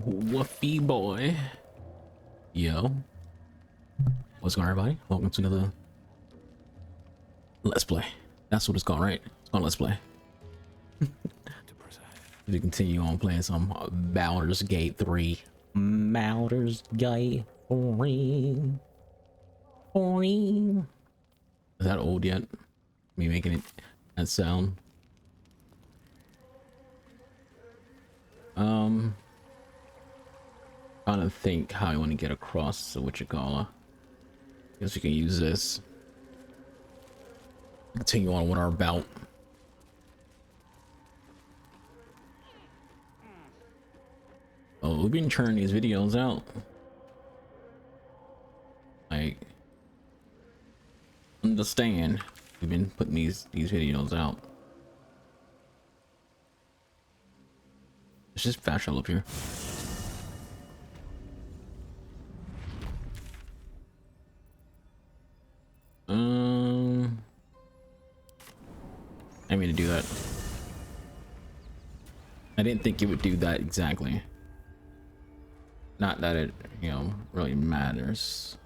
Woofy boy. Yo. What's going on, everybody? Welcome to another Let's Play. That's what it's called, right? It's called Let's Play. We continue on playing some Baldur's Gate 3. Baldur's Gate 3. Is that old yet? Me making it that sound. Trying to think how I want to get across to what you call it. Guess we can use this. Continue on with our bout. Oh, we've been churning these videos out. Like, understand, we've been putting these videos out. Let's just fast travel up here. I mean to do that. I didn't think it would do that exactly. Not that it, you know, really matters.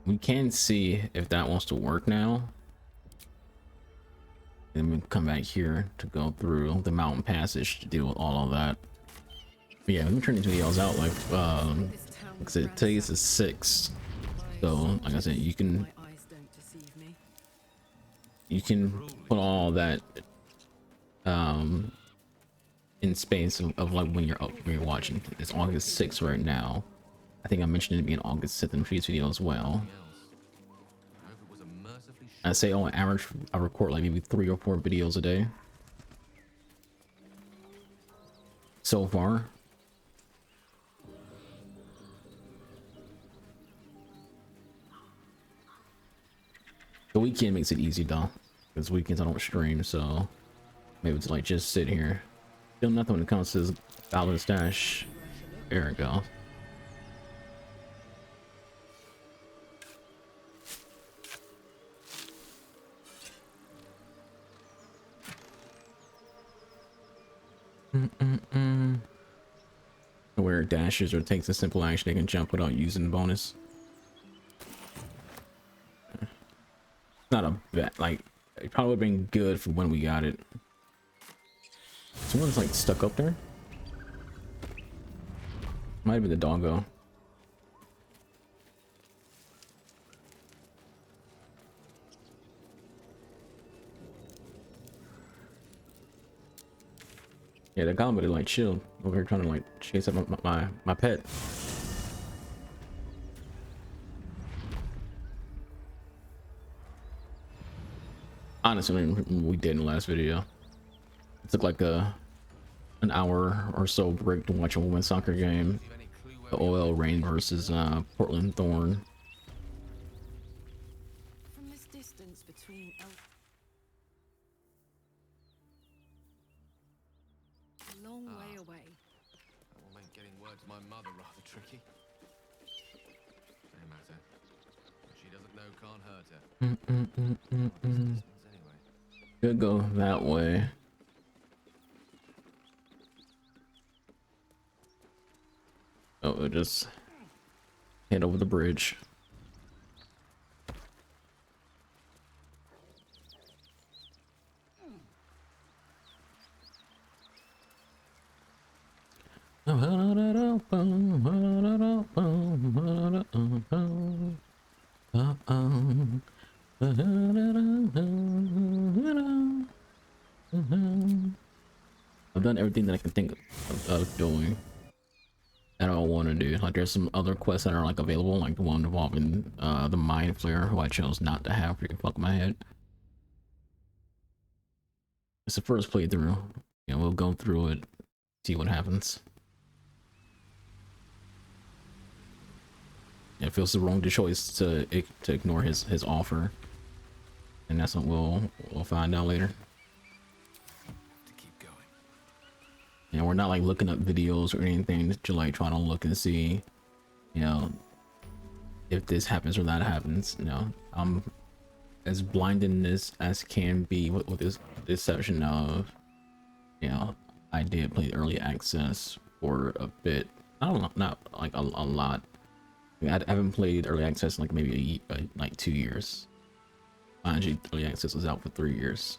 We can see if that wants to work now. Then we come back here to go through the mountain passage to deal with all of that. But yeah, let me turn these videos out like I said, today's the 6th. So like I said, you can put all that in space of like when you're watching. It's August 6th right now. I think I mentioned it being August 6th in the previous video as well. I say on average I record like maybe 3 or 4 videos a day so far. The weekend makes it easy though, because weekends I don't stream, so maybe it's like just sit here. Still nothing when it comes to Baldur stash. There we go. Where it dashes or takes a simple action, they can jump without using the bonus. Not a bad, like, it probably would have been good for when we got it. Someone's like stuck up there. Might be the doggo. Yeah, that goblin like chilled over here trying to like chase up my pet. Honestly, we did in the last video. It took like an hour or so break to watch a women's soccer game. The OL Reign versus Portland Thorn. From this distance between a long way away. That will make getting word to my mother rather tricky. No matter. What she doesn't know can't hurt her. Anyway. Could go that way. Oh, we'll just head over the bridge. I've done everything that I can think of doing that I want to do. Like there's some other quests that are like available, like the one involving the mind flare, who I chose not to have. Freaking fuck my head. It's the first playthrough. Yeah, we'll go through it, see what happens. Yeah, it feels the wrong choice to ignore his offer, and that's what we'll find out later. You know, we're not like looking up videos or anything, to like trying to look and see, you know, if this happens or that happens. You know, I'm as blind in this as can be with this deception of, you know, I did play early access for a bit. I don't know, not like a lot. I mean, I haven't played early access in like maybe like 2 years. Actually, early access was out for 3 years.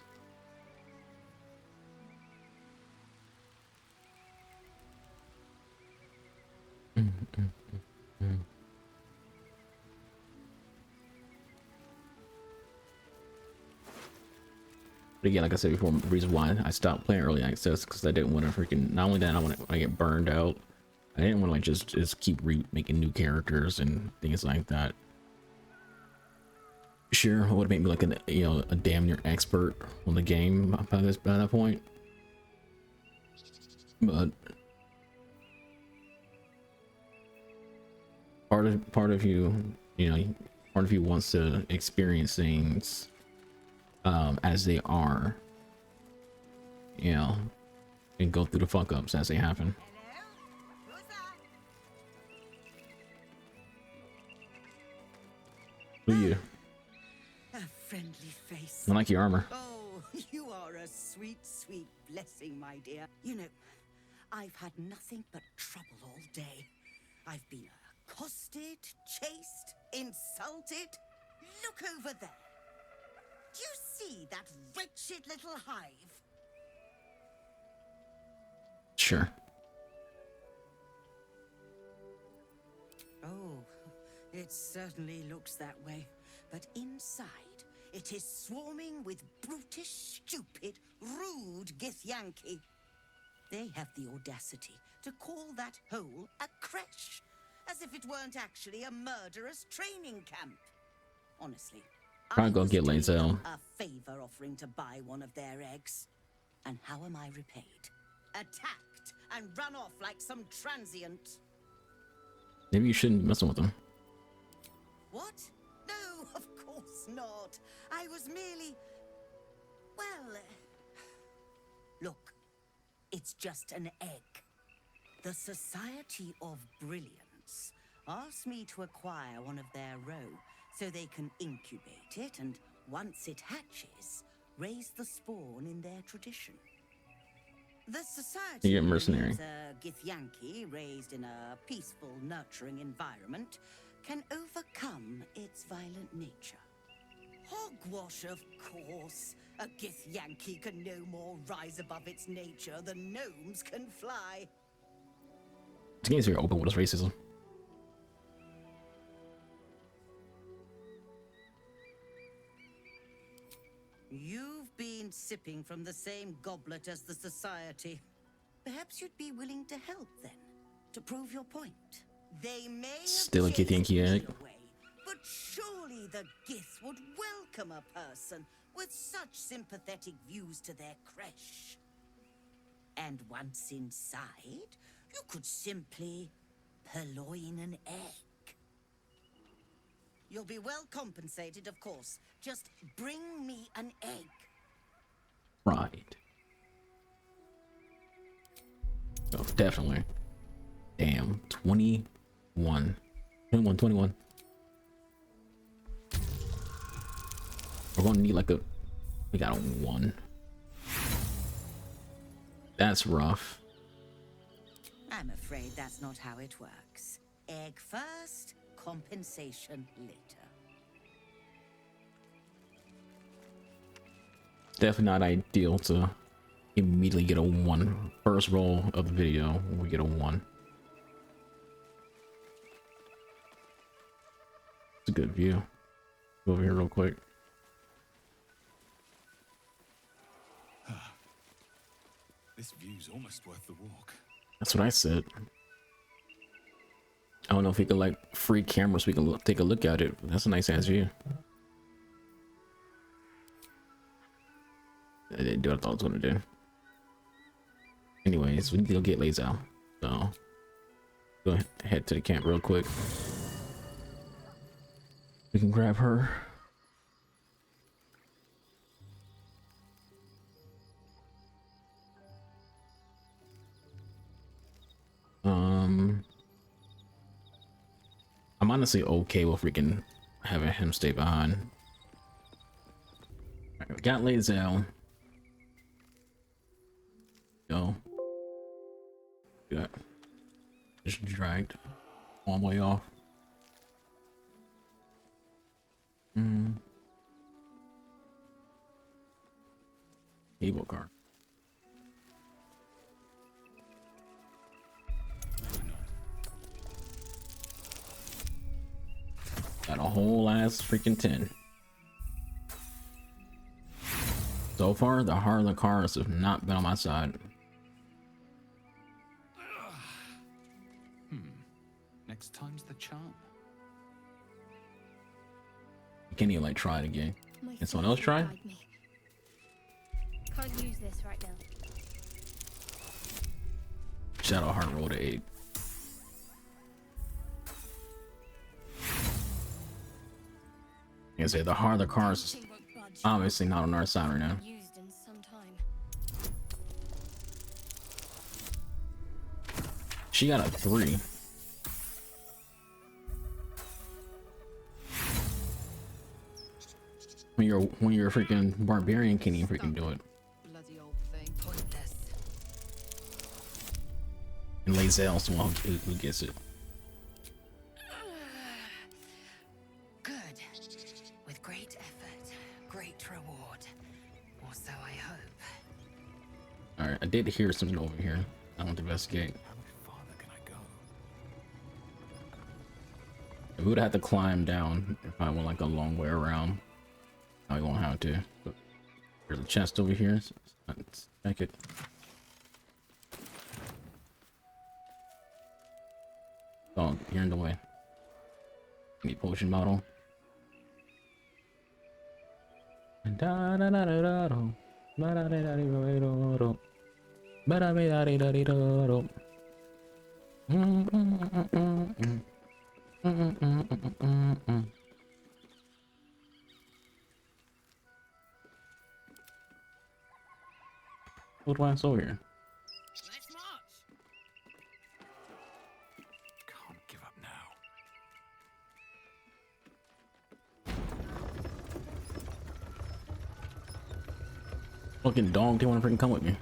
But again, like I said before, the reason why I stopped playing early access because I didn't want to freaking. Not only that, I want to get burned out. I didn't want to like just keep making new characters and things like that. Sure, it would make me like a damn near expert on the game by that point. But part of you, part of you wants to experience things as they are, and go through the fuck ups as they happen. Who you? A friendly face. I like your armor. Oh, you are a sweet, sweet blessing, my dear. You know, I've had nothing but trouble all day. I've been accosted, chased, insulted. Look over there. Do you see that wretched little hive? Sure. Oh, it certainly looks that way. But inside, it is swarming with brutish, stupid, rude Gith Yankee. They have the audacity to call that hole a creche, as if it weren't actually a murderous training camp. Honestly, I'll go get was doing Lazel. them a favor offering to buy one of their eggs. And how am I repaid? Attacked and run off like some transient. Maybe you shouldn't be messing with them. What? No, of course not. I was merely... Well... Look, it's just an egg. The Society of Brilliance asked me to acquire one of their roe so they can incubate it and, once it hatches, raise the spawn in their tradition. The society You get mercenary. believes a Githyanki raised in a peaceful, nurturing environment can overcome its violent nature. Hogwash, of course. A Githyanki can no more rise above its nature than gnomes can fly. This game's very open with its racism. You've been sipping from the same goblet as the Society. Perhaps you'd be willing to help then, to prove your point. They may have Still a chased Githyanki me egg. away, but surely the Gith would welcome a person with such sympathetic views to their creche. And once inside, you could simply purloin an egg. You'll be well compensated, of course. Just bring me an egg. Right. Oh, definitely. Damn. 21. 21. We're gonna need like a... We got a 1. That's rough. I'm afraid that's not how it works. Egg first, compensation later. Definitely not ideal to immediately get a 1. First roll of the video, we get a 1. It's a good view. Go over here real quick. This view's almost worth the walk. That's what I said. I don't know if we could like free cameras so we can take a look at it. That's a nice ass view. I didn't do what I thought I was gonna do. Anyways, we need to go get Lazel. So go head to the camp real quick. We can grab her. I'm honestly okay with freaking having him stay behind. Alright, we got Lazel. Go. Yeah. Just dragged one way off. Evil card. Got a whole ass freaking 10. So far, the heart of the cards have not been on my side. Next time's the charm. Can't even like try it again. My Can someone else faith try? will guide me. Can't use this right now. Shadow heart roll to 8. I say the heart of the cards is Won't budge. obviously not on our side right now. Used in some time. She got a 3. When you're a freaking barbarian, can't even freaking do it. Bloody old thing. Pointless. And Lae'zel's the one who gets it. Good. With great effort, great reward. Or so I hope. Alright, I did hear something over here. I want to investigate. How much farther can I go? We would have to climb down if I went like a long way around. I won't have to. But there's a chest over here. So let's check it. Oh, you're in the way. Need potion bottle. What do I have over here? Let's march. Can't give up now. Fucking dog, do you want to freaking come with me?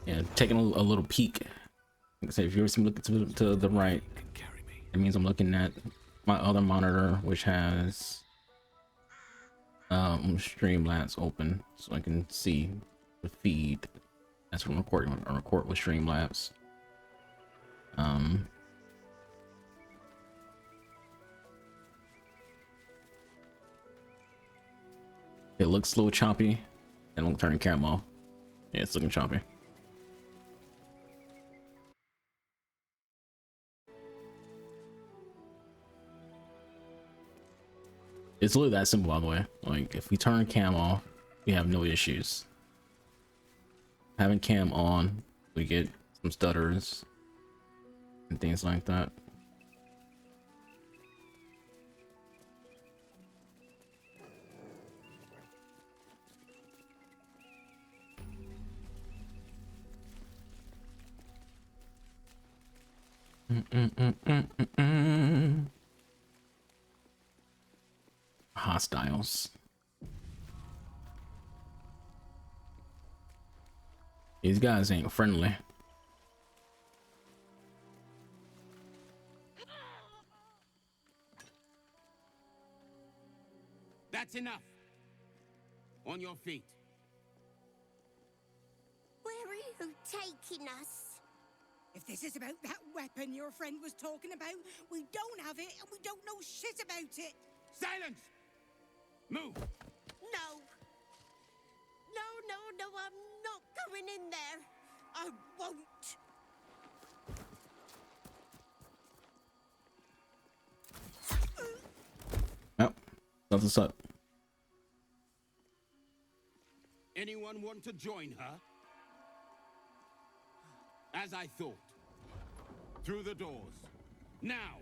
Yeah, taking a little peek. Like I say, if you ever see me look to the right, Can carry me. it means I'm looking at my other monitor, which has Streamlabs open, so I can see the feed. That's what I'm recording. I record with Streamlabs. It looks a little choppy, and I'm turning camera off. Yeah, it's looking choppy. It's literally that simple, by the way. Like, if we turn cam off, we have no issues. Having cam on, we get some stutters and things like that. Hostiles. These guys ain't friendly. That's enough. On your feet. Where are you taking us? If this is about that weapon your friend was talking about, we don't have it and we don't know shit about it. Silence! Move! No. No, I'm not going in there. I won't. Yep. That's what's up. Anyone want to join her? As I thought. Through the doors. Now!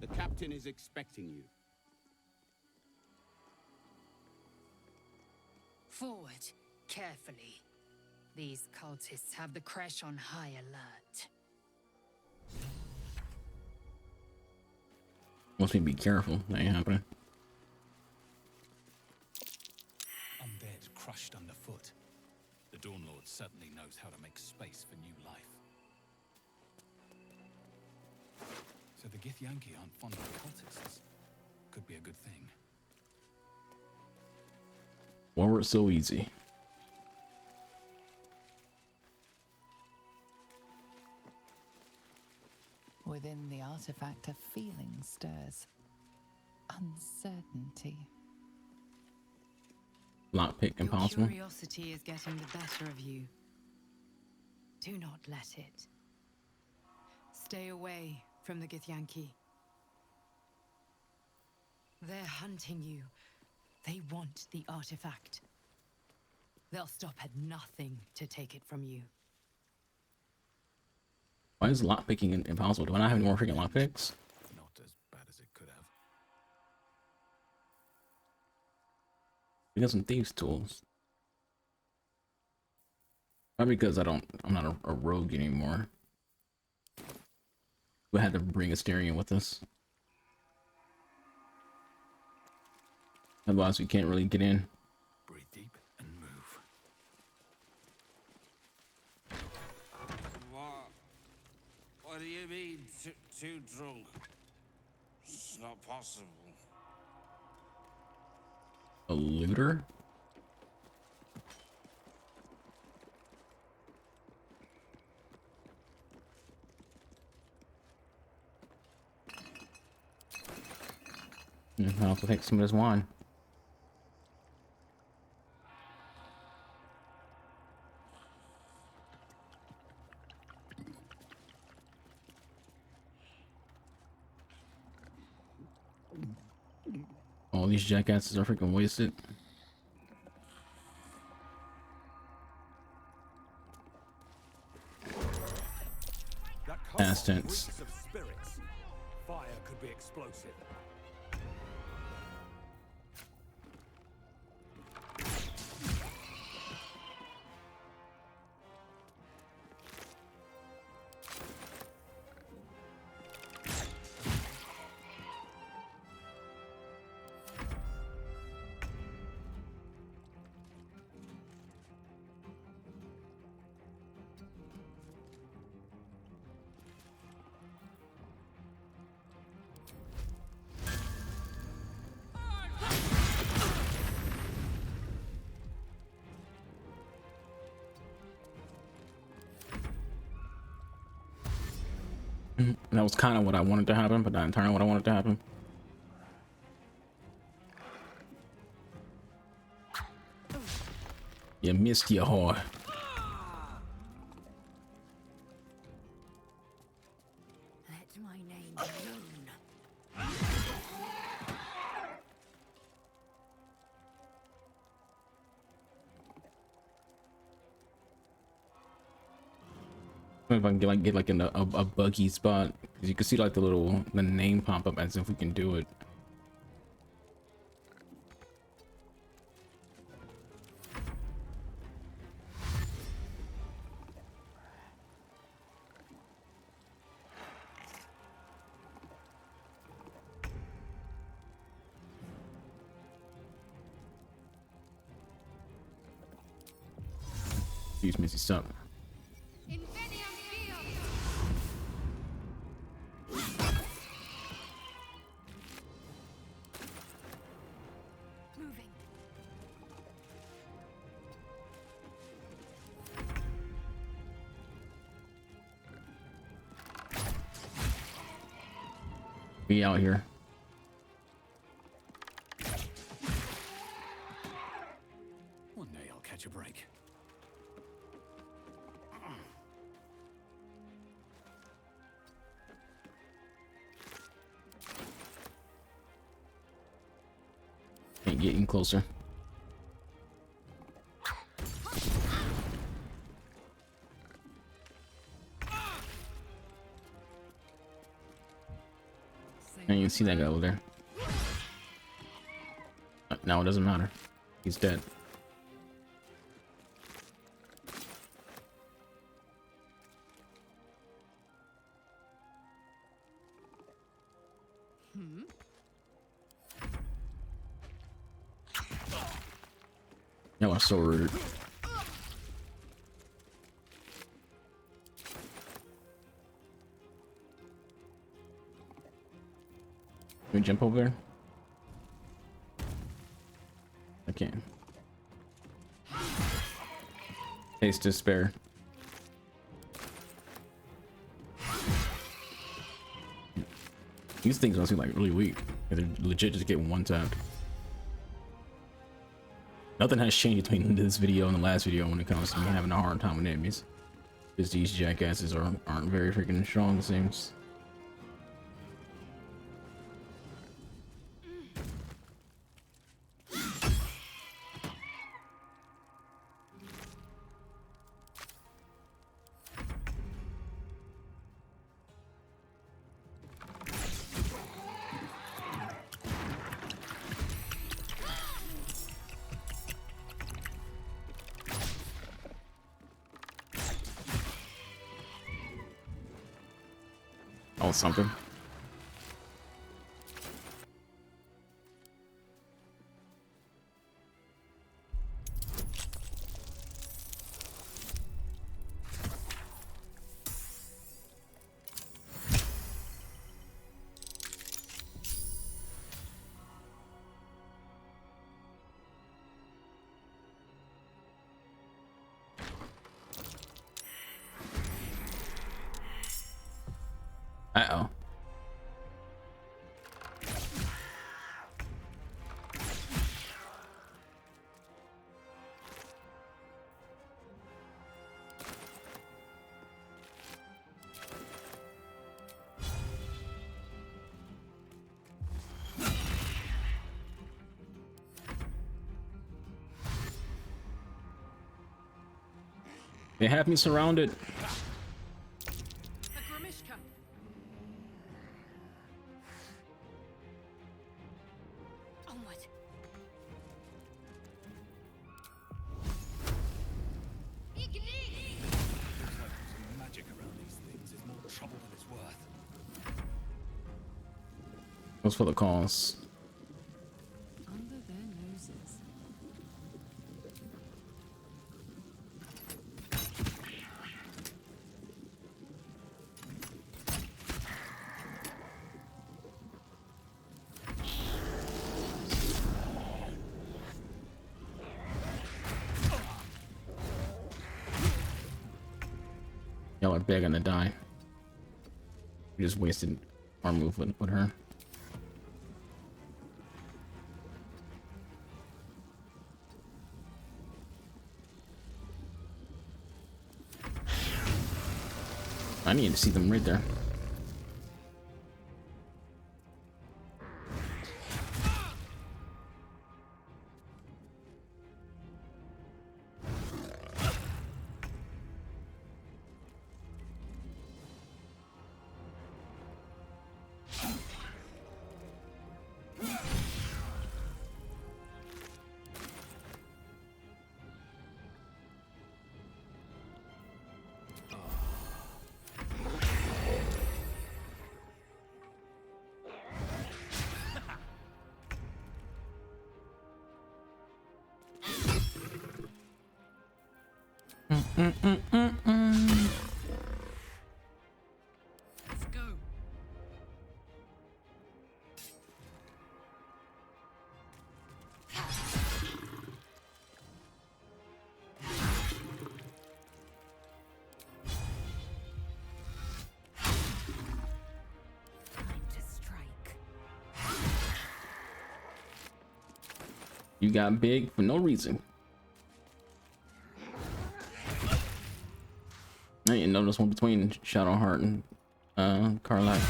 The captain is expecting you. Forward, carefully. These cultists have the Creche on high alert. Wants me to be careful. That ain't happening. Undead crushed underfoot. The Dawn Lord certainly knows how to make space for new life. So the Gith Yankee aren't fond of cultists. Could be a good thing. Why were it so easy? Within the artifact, a feeling stirs. Uncertainty. Lockpick impossible. Your curiosity is getting the better of you. Do not let it. Stay away from the Githyanki. They're hunting you. They want the artifact. They'll stop at nothing to take it from you. Why is lockpicking impossible? Do I not have any more freaking lockpicks? Not as bad as it could have. We got some thieves tools. Probably because I'm not a rogue anymore. We had to bring Asterion with us. Otherwise we can't really get in. Breathe deep and move. What do you mean, too drunk? It's not possible. A looter? I'll have to take some of this wine. All these jackasses are freaking wasted. Past tense. Of spirits. Fire could be explosive. That was kind of what I wanted to happen, but not entirely what I wanted to happen. You missed your whore. Let my name alone. If I can get like in a buggy spot, because you can see like the name pop up as if we can do it. Excuse me, stop. Be out here. One day I'll catch a break. Ain't getting closer. And you can see that guy over there. Now it doesn't matter. He's dead. Oh, so rude. Can we jump over there? I can't. Taste despair. These things must be like really weak. They're legit just getting one tapped. Nothing has changed between this video and the last video when it comes to me having a hard time with enemies. Because these jackasses aren't very freaking strong, it seems. Oh, something. Uh-oh. They have me surrounded. What's for the cause? Under their noses. Y'all are begging to die. We just wasted our movement with her. I need to see them right there. Let's go. Time to strike. You got big for no reason. I didn't notice one between Shadowheart and Carlac.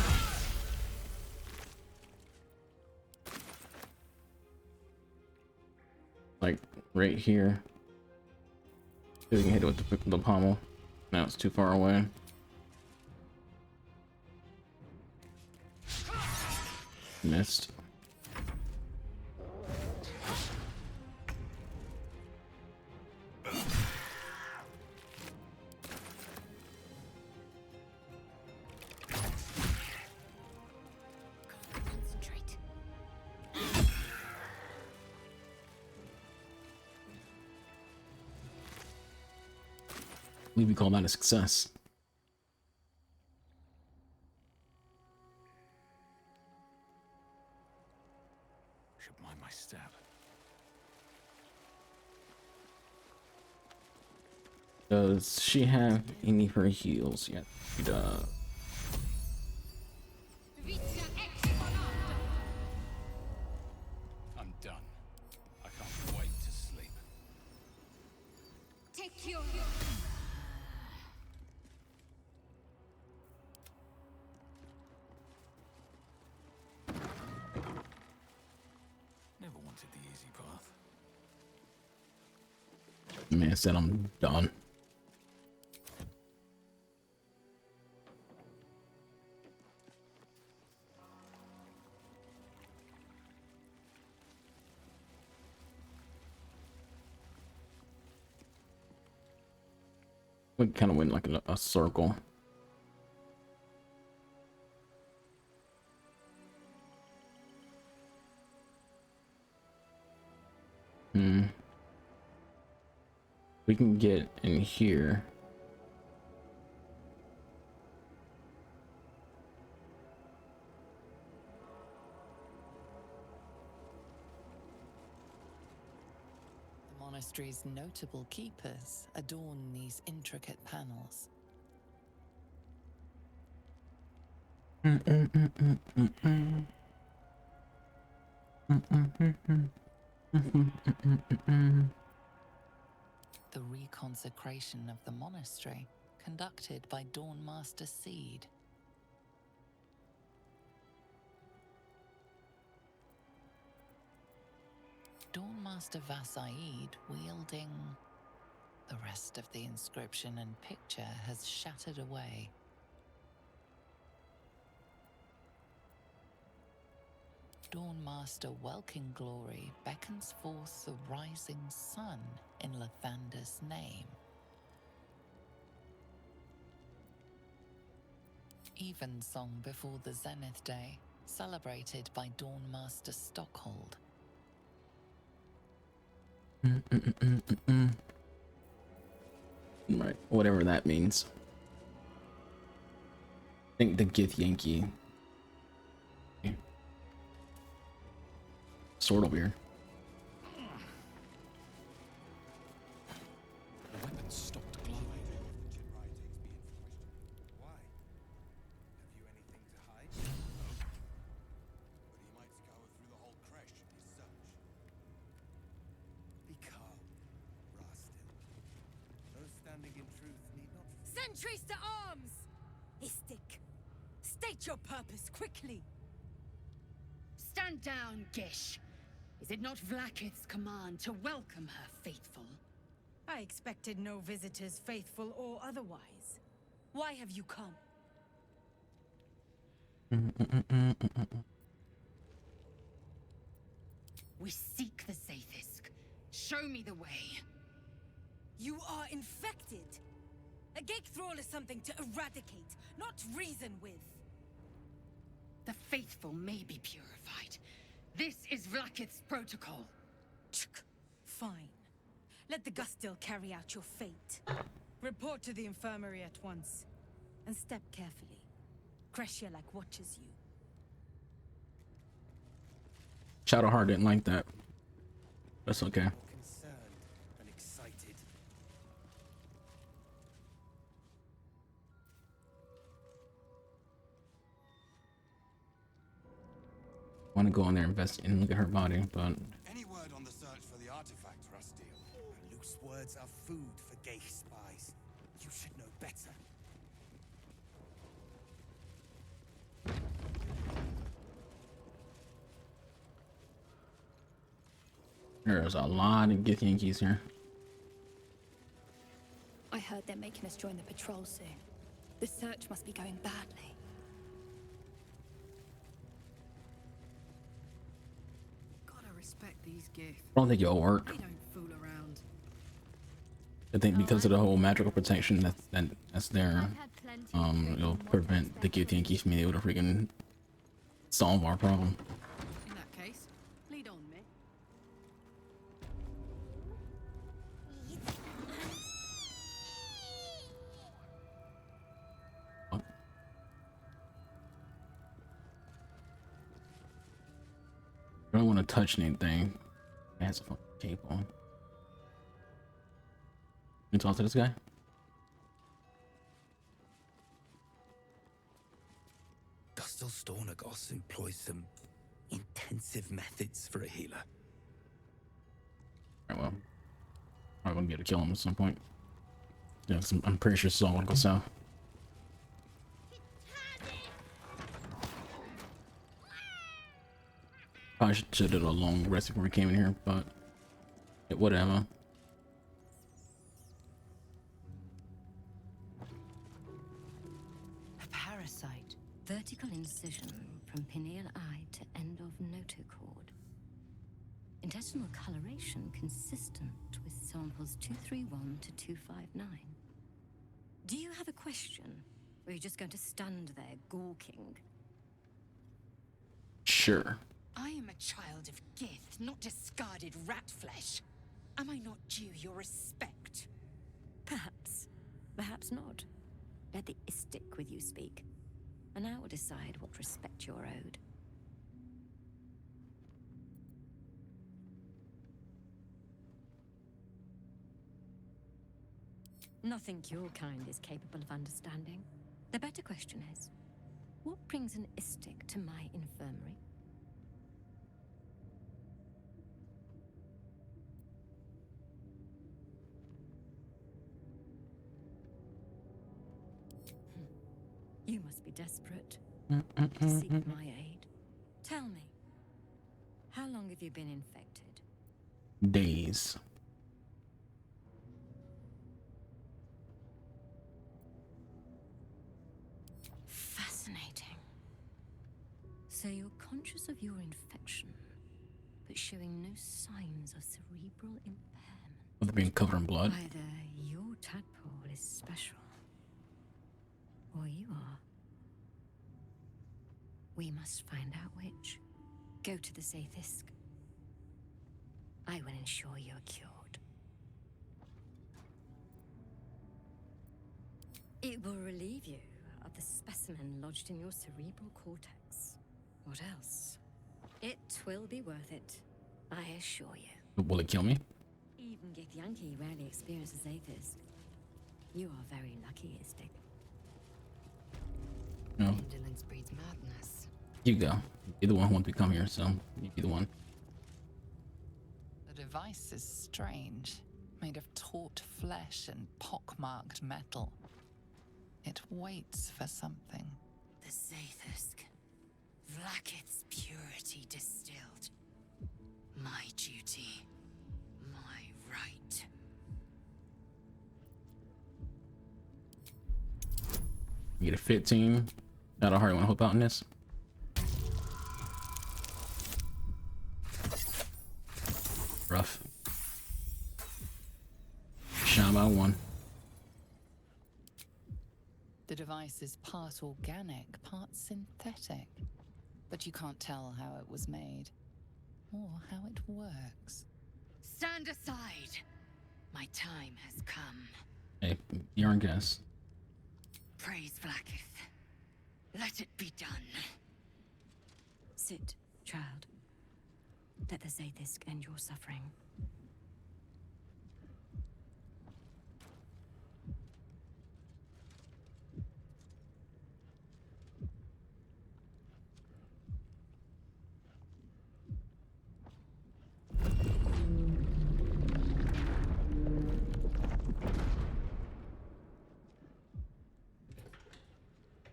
Like right here. See if we can hit it with the pommel. Now it's too far away. Missed. Concentrate. believe we call that a success. Should mind my step. Does she have any of her heals yet? She does. I'm done. I can't wait to sleep. Take your... Never wanted the easy path. Man said I'm done. We kind of went like a circle. We can get in here. The monastery's notable keepers adorn these intricate panels. The reconsecration of the monastery, conducted by Dawnmaster Seed. Dawnmaster Vasaid wielding... The rest of the inscription and picture has shattered away. Dawnmaster Welkin Glory beckons forth the rising sun in Lathander's name. Evensong before the Zenith Day, celebrated by Dawnmaster Stockhold. Right, whatever that means. I think the Gith Yankee. Sword over here. The weapon stopped glowing. Why? Have you anything to hide? No. But he might scour through the whole Creche in his search. Be calm, Rastil. Those standing in truth need not... Sentries to arms! Istik, state your purpose quickly. Stand down, Gish. Is it not Vlaakith's command to welcome her faithful? I expected no visitors, faithful or otherwise. Why have you come? We seek the Sathisk. Show me the way. You are infected. A Gith thrall is something to eradicate, not reason with. The faithful may be purified. This is Vlaakith's protocol. Fine. Let the Gustil carry out your fate. Report to the infirmary at once. And step carefully. Creche like watches you. Shadowheart didn't like that. That's okay. Concerned and excited. Want to go in there, invest and look at her body, but Any word on the search for the artifact, Rastil? Loose words are food for gay spies. You should know better. there's a lot of Gith Yankees here. I heard they're making us join the patrol soon. The search must be going badly. Gotta respect these Gith. I don't think it'll work. They don't fool around. I think because of the whole magical protection that's there, it'll prevent the Gith Yankees from being able to freaking solve our problem. In that case, lead on, Mick. want to touch anything. It has a fucking cape on. You talk to this guy? Gustil Stornagos employs some intensive methods for a healer. Alright, well, I'm gonna be able to kill him at some point. Yeah, I'm pretty sure it's all gonna go south. Probably should have did a long rest before we came in here, but yeah, whatever. A parasite. Vertical incision from pineal eye to end of notochord. Intestinal coloration consistent with samples 231 to 259. Do you have a question? Or are you just going to stand there gawking? Sure. I am a child of Gith, not discarded rat flesh. Am I not due your respect? Perhaps. Perhaps not. Let the Istik with you speak, and I will decide what respect you're owed. Nothing your kind is capable of understanding. The better question is, what brings an Istik to my infirmary? You must be desperate to seek my aid. Tell me, how long have you been infected? Days. Fascinating. So you're conscious of your infection, but showing no signs of cerebral impairment. Of being covered in blood. Either your tadpole is special, or you are. We must find out which. Go to the Zaithisk. I will ensure you're cured. It will relieve you of the specimen lodged in your cerebral cortex. What else? It will be worth it, I assure you. Will it kill me? Even Githyanki rarely experiences Zaithisk. You are very lucky, Istik. No. Indolence breeds madness. You go. You're the one who wants to come here, so you be the one. The device is strange, made of taut flesh and pockmarked metal. It waits for something. The Zaithisk. Vlaakith's purity distilled. My duty. My right. You get a 15. Not a hard one to help out in this. Rough. Shine by one. The device is part organic, part synthetic. But you can't tell how it was made, or how it works. Stand aside. My time has come. Hey, you're on guess. Praise Vlaakith. Let it be done. Sit, child. Let the Zaithisk end your suffering.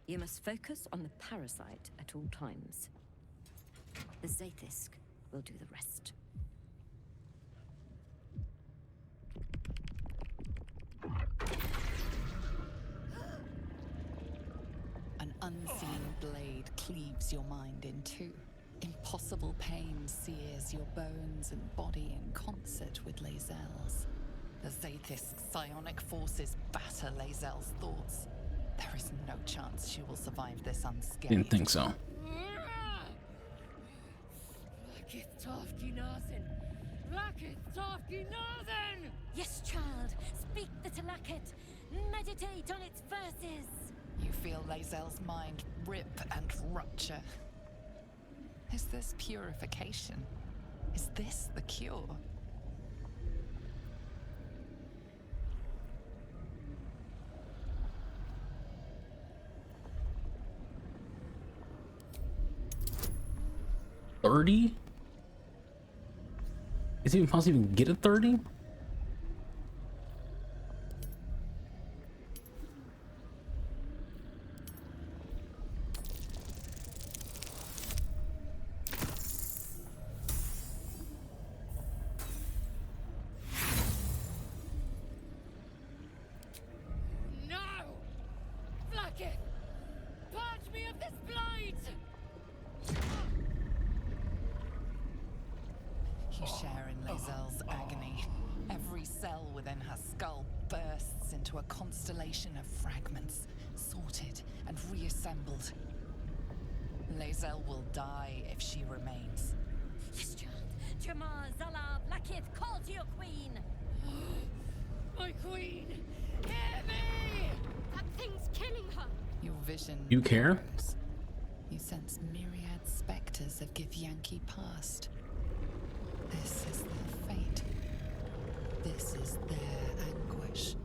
You must focus on the parasite at all times. The Zaithisk will do the rest. An unseen blade cleaves your mind in two. Impossible pain sears your bones and body in concert with Lae'zel's. The Zaithisk's psionic forces batter Lae'zel's thoughts. There is no chance she will survive this unscathed. Didn't think so. Yes, child. Speak the Talakit. Meditate on its verses. You feel Lae'zel's mind rip and rupture. Is this purification? Is this the cure? $30? Is it even possible to even get a 30? No! Flacket! Purge me of this blight! You share in Lae'zel's agony. Every cell within her skull bursts into a constellation of fragments, sorted and reassembled. Lae'zel will die if she remains. Yes, child. Jamar, Zala, Blackith, call to your queen! My queen! Hear me! That thing's killing her. Your vision You care? grows. You sense myriad specters of Githyanki past. This is their fate. This is their anguish.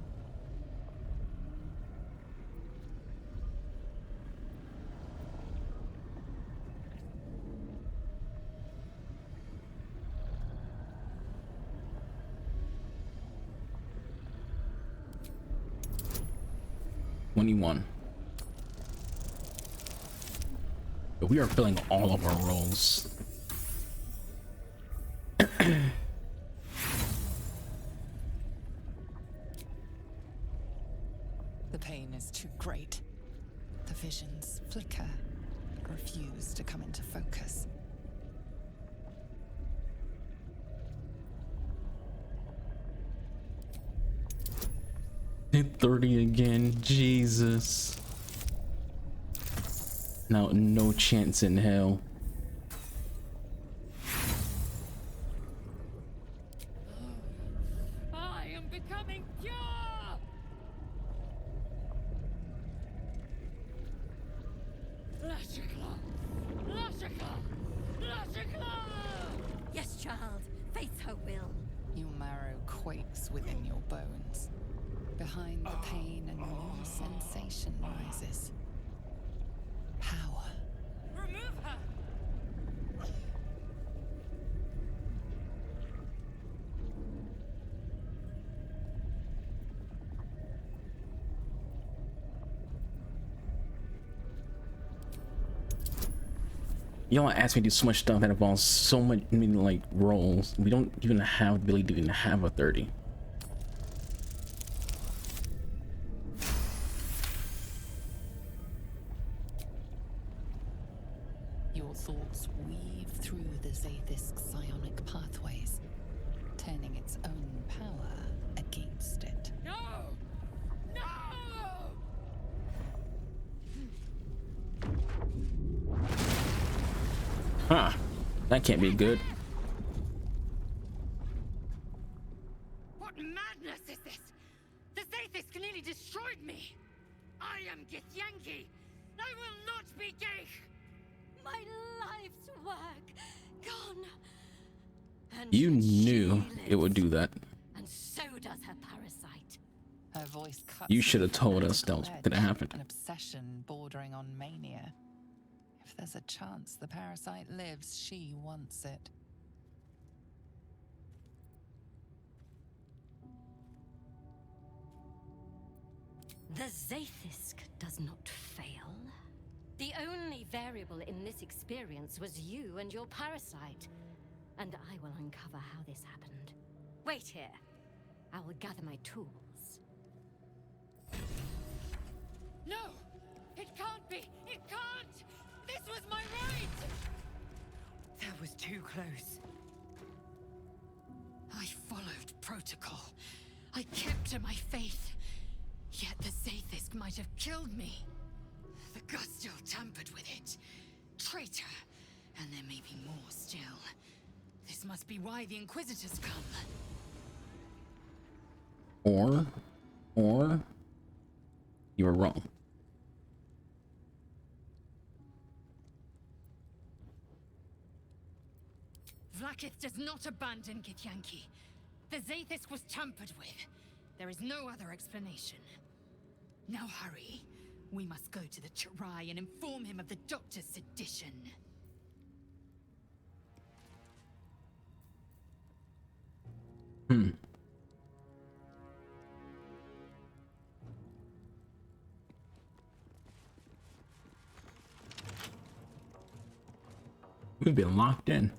$21. But we are filling all of our roles. The pain is too great. The visions flicker, refuse to come into focus. Hit 30 again, Jesus. Now, no chance in hell. I am becoming pure! Lashikla! Lashikla! Lashikla! Yes, child. Face her will. Your marrow quakes within your bones. Behind the pain, a new sensation rises. Power. Remove her! Y'all asked me to do so much stuff that involves so much, I mean, like, roles. We don't even have the ability to even have a 30. Your thoughts weave through the Zaithisk psionic pathways, turning its own power against it. No! No! Huh. That can't be good. What madness is this? The Zaithisk nearly destroyed me! I am Githyanki! I will not be Gith! My life's work gone. And You knew she it would do that. And so does her parasite. Her voice cuts. You should have through told the us that was medical gonna edge, happen. An obsession bordering on mania. If there's a chance the parasite lives, she wants it. The Zaithisk does not fail. The only variable in this experience was you and your parasite. And I will uncover how this happened. Wait here. I will gather my tools. No! It can't be! It can't! This was my right! That was too close. I followed protocol. I kept to my faith. Yet the Zaithisk might have killed me. The Gustil tampered with it. Traitor. And there may be more still. This must be why the Inquisitors come. Or you were wrong. Vlaakith does not abandon Githyanki. The Zaithis was tampered with. There is no other explanation. Now hurry. We must go to the Chirai and inform him of the Doctor's sedition. We've been locked in.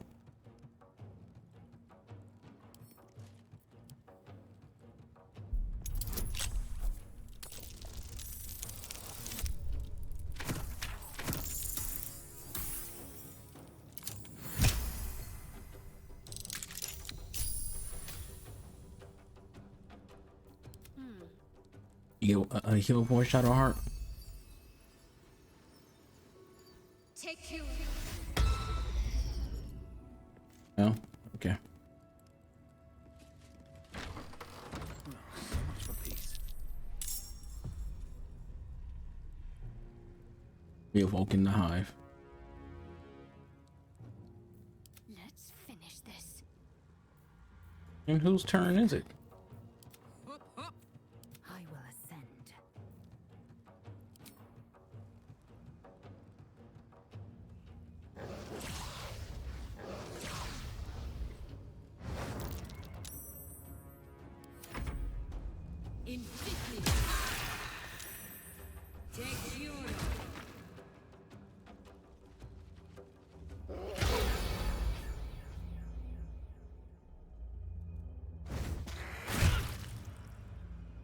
You get a heal for Shadow Heart. Take you. No? Okay. So much for peace. We awoke in the hive. Let's finish this. And whose turn is it? I will ascend. Invictus. Take you.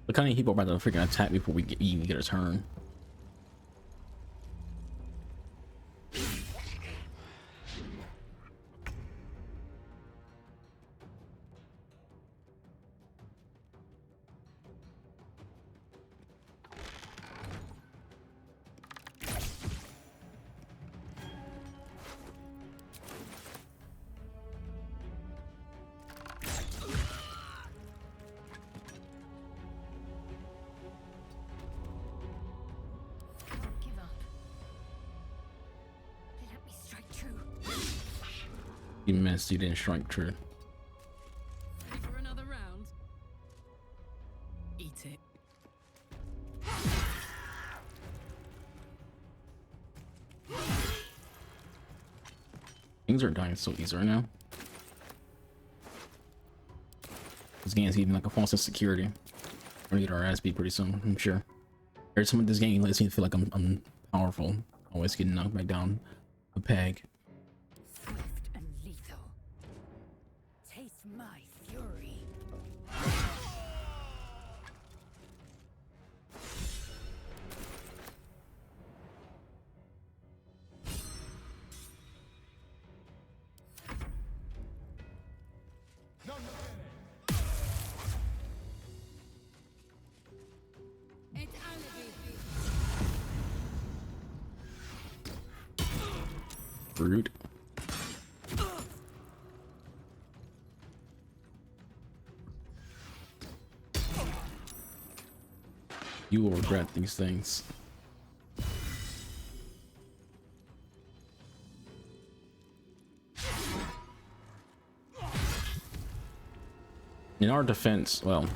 Look how many people are about to freaking attack before we even get a turn. You missed, you didn't strike true. Ready for another round? Eat it. Things are dying so easy right now. This game is even like a false insecurity. We're gonna get our ass beat pretty soon, I'm sure. Every time with this game lets me feel like I'm powerful. Always getting knocked back down a peg. Swift and lethal. Taste my fury. Rude. You will regret these things. In our defense, well,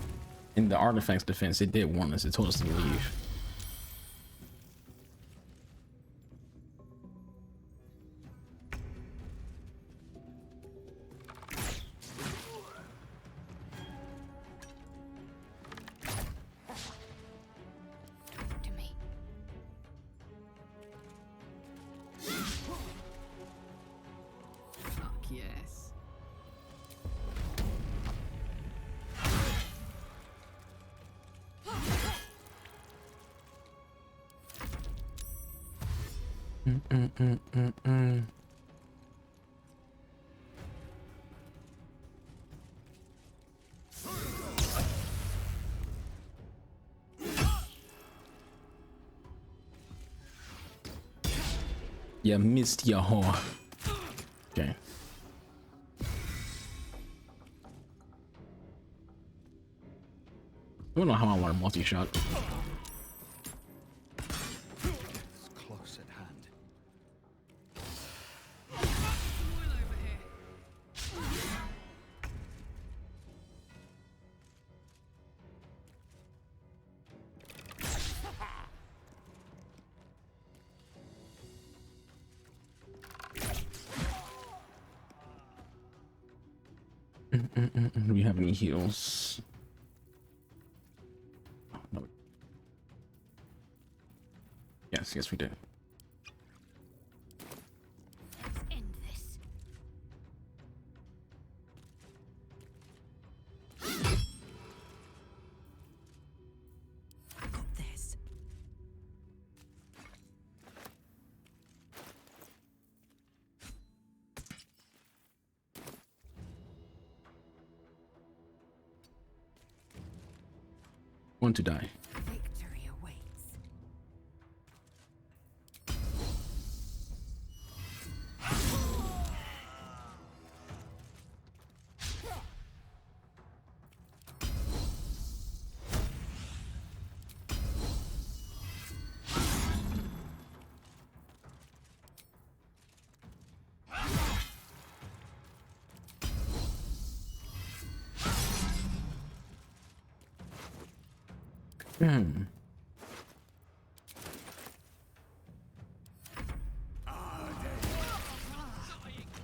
in the artifact's defense, it did warn us. It told us to leave. To me. Fuck yes. You missed your whore. Okay. I don't know how I learned multi-shot. It's close at hand. Spoil over here. Do we have any heals? No. Yes, we did. End this. I got this. Want to die. Victory awaits.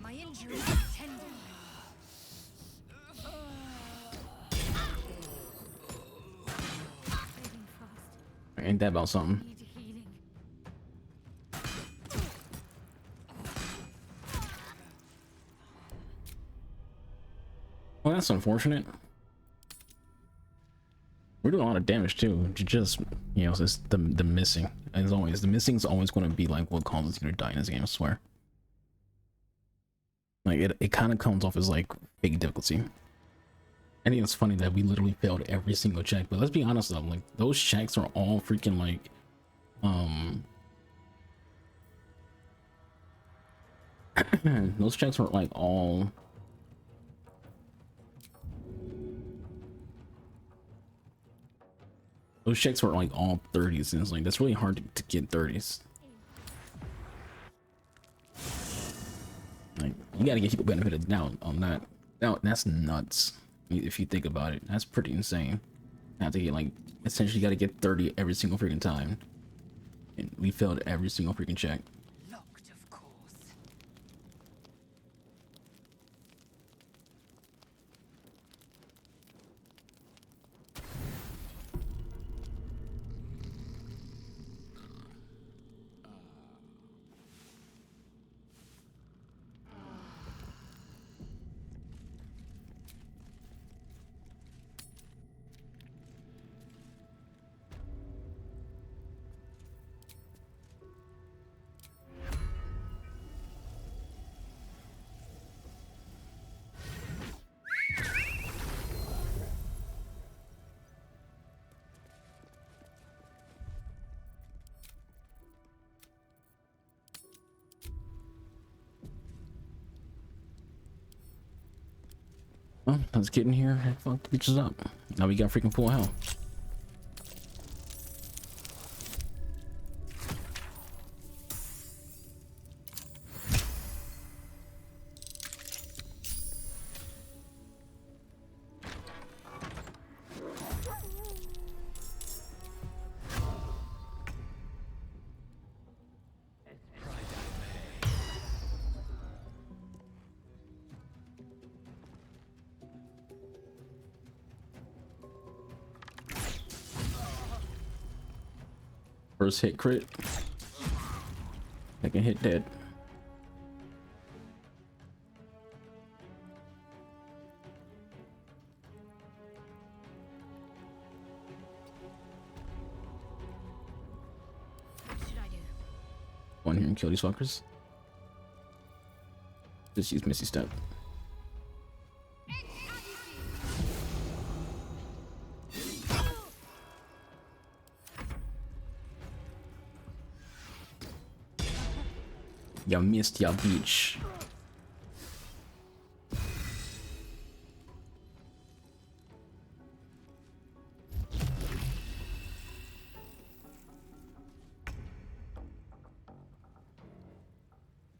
My injury is tender. Fading fast. Ain't that about something? Need healing. Well, that's unfortunate. We're doing a lot of damage too. Just, you know, it's the missing. As always, the missing is always going to be like what causes you to die in this game, I swear. Like it kind of comes off as like fake difficulty. I think it's funny that we literally failed every single check, but let's be honest though, like those checks are all freaking like those checks are like all those checks were like all 30s, and it's like that's really hard to get 30s. Like you gotta give people benefit of the doubt on that. Now that's nuts. If you think about it, that's pretty insane. Have to get like essentially got to get 30 every single freaking time, and we failed every single freaking check. Locked, of course. Well, let's get in here and fuck the bitches up. Now we got freaking full health. First hit crit. Second hit dead. What should I do? Go in here and kill these fuckers. Just use Misty Step. You missed your beach.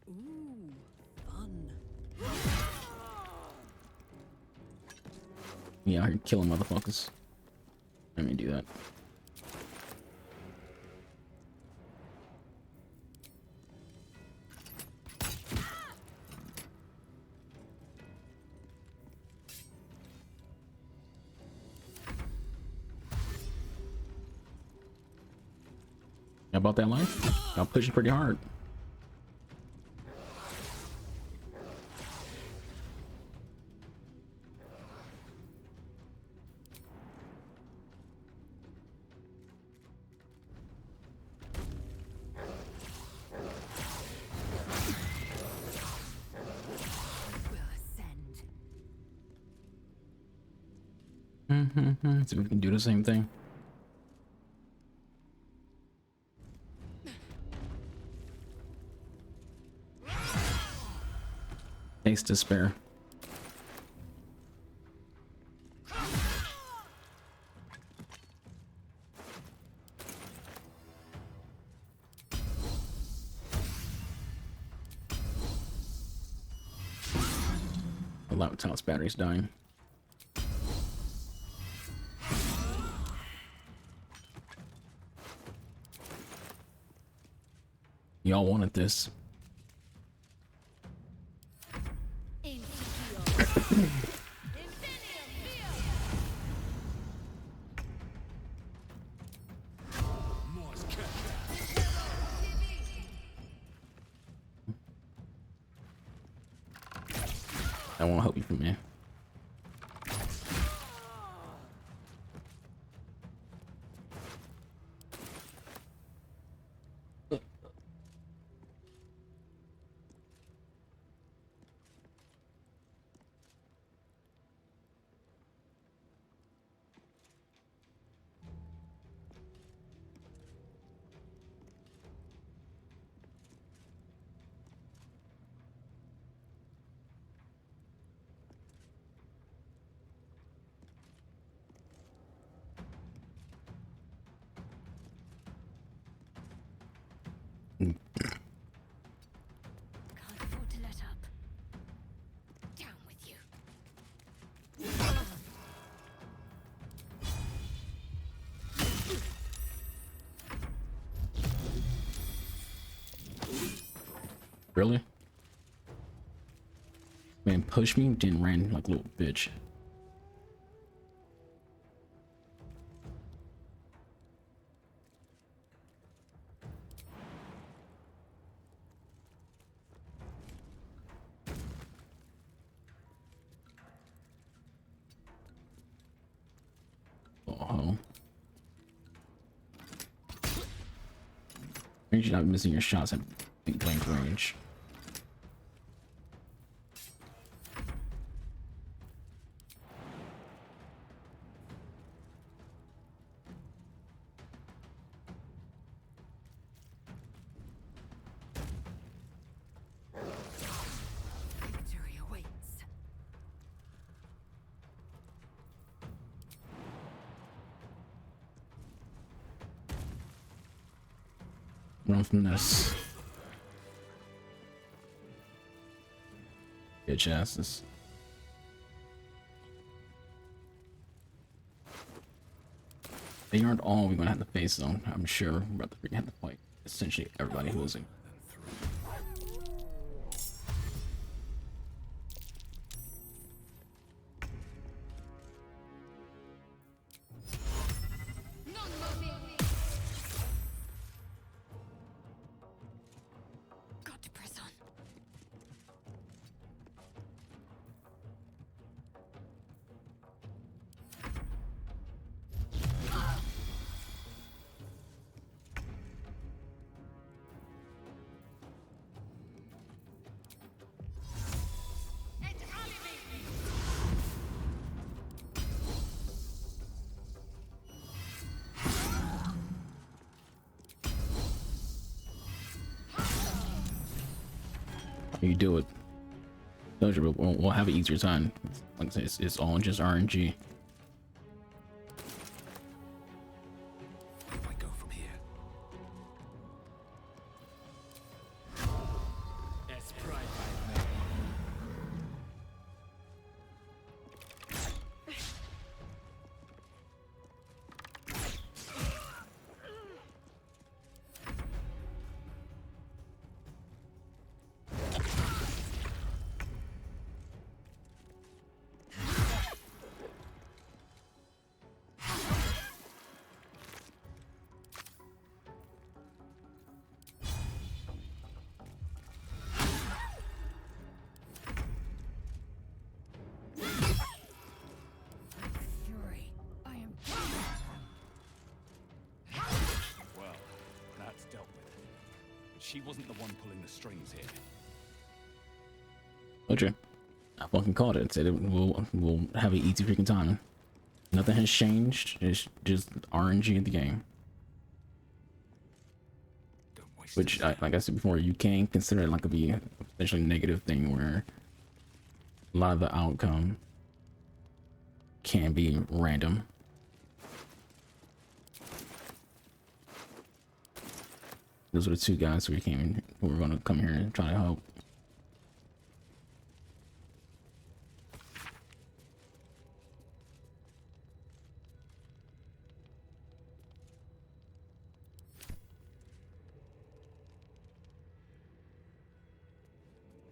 Ooh, fun. Yeah, I'm killing motherfuckers. Let me do that. How about that life? I'm pushing pretty hard. See if we can do the same thing. Taste despair. A lot of Tal's batteries dying. Y'all wanted this. I won't help you from me. Can't afford to let up. Down with you. Really? Man, push me, didn't ran like a little bitch. Oh. You're not missing your shots at blank range. Victory awaits. Run from this. Bitch asses. They aren't all we're gonna have to face though. I'm sure we're about to have to fight essentially everybody losing. Got to press on. You do it. We'll have an easier time. Like I said, it's all just RNG. Where do I go from here? She wasn't the one pulling the strings here. Okay. I fucking called it. Said we'll have an easy freaking time. Nothing has changed. It's just RNG in the game. Which, like I said before, you can consider it like a be essentially negative thing where a lot of the outcome can be random. Those are the two guys who were gonna come here and try to help.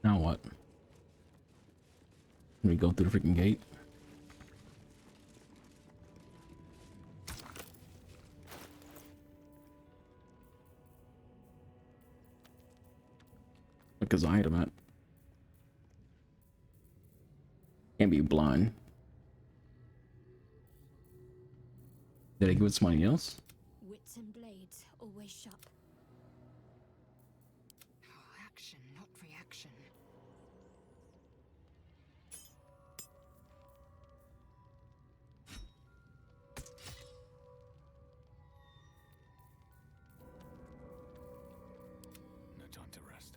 Now what? Can we go through the freaking gate? Because I item at. Can't be blind. Did I give it to somebody else? Wits and blades always sharp. Action, not reaction. No time to rest.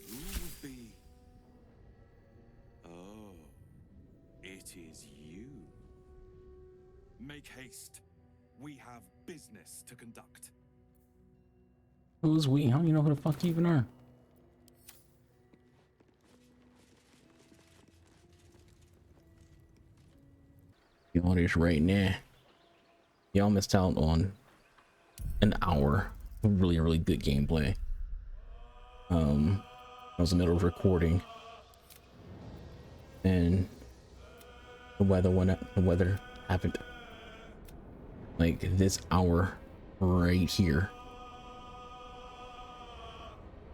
Who would be? Oh, it is you. Make haste. We have business to conduct. Who's we? How do you know who the fuck you even are? You know this right now. Y'all missed out on an hour of really good gameplay. I was in the middle of recording, and the weather happened. Like this hour right here.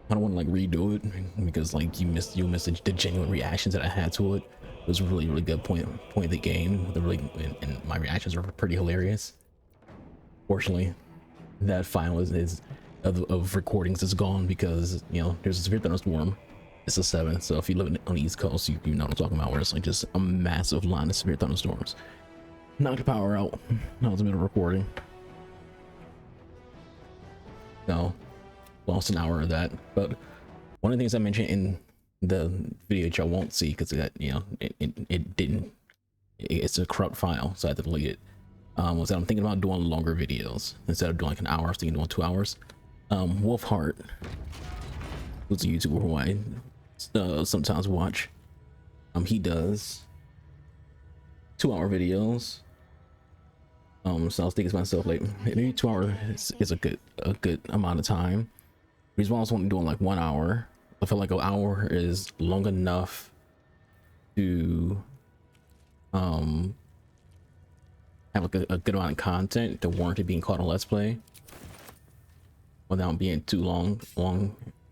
I don't want to like redo it because like you'll miss the genuine reactions that I had to it. It was a really good point of the game. And my reactions were pretty hilarious. Fortunately, that file of recordings is gone because you know there's a severe thunderstorm. It's a 7, so if you live on the East Coast, you know what I'm talking about. Where it's like just a massive line of severe thunderstorms. Knocked the power out. I was in the middle of recording. So lost an hour of that. But one of the things I mentioned in the video that y'all won't see because it's a corrupt file, so I had to delete it. Was that I'm thinking about doing longer videos instead of doing like an hour. I was thinking doing 2 hours. Wolfheart, who's a YouTuber who I sometimes watch. He does 2-hour videos. So I was thinking to myself, like maybe 2 hours is a good amount of time. The reason why I was only doing like 1 hour, I feel like an hour is long enough to have like a good amount of content to warrant it being called a let's play without being too long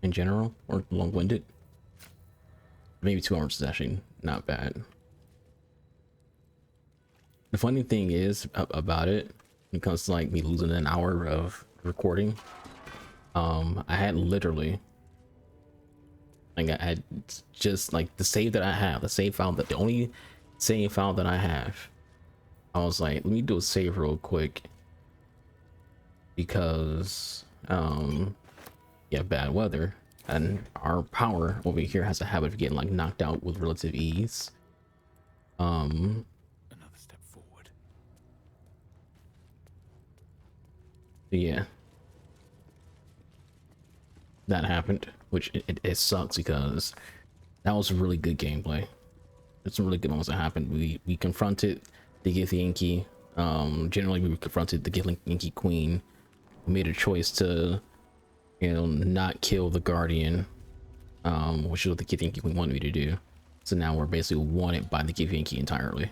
in general or long-winded. Maybe 2 hours is actually not bad. The funny thing is about it, when it comes to like me losing an hour of recording, I had literally like I had just like the save that I have, the only save file that I have. I was like, let me do a save real quick because yeah, bad weather and our power over here has a habit of getting like knocked out with relative ease. Another step forward. Yeah, that happened, which it sucks because that was really good gameplay. There's some really good moments that happened. We confronted the Gith. Generally we confronted the Gith queen. We made a choice to, you know, not kill the guardian, which is what the Gith queen wanted me to do. So now we're basically wanted by the Gith entirely.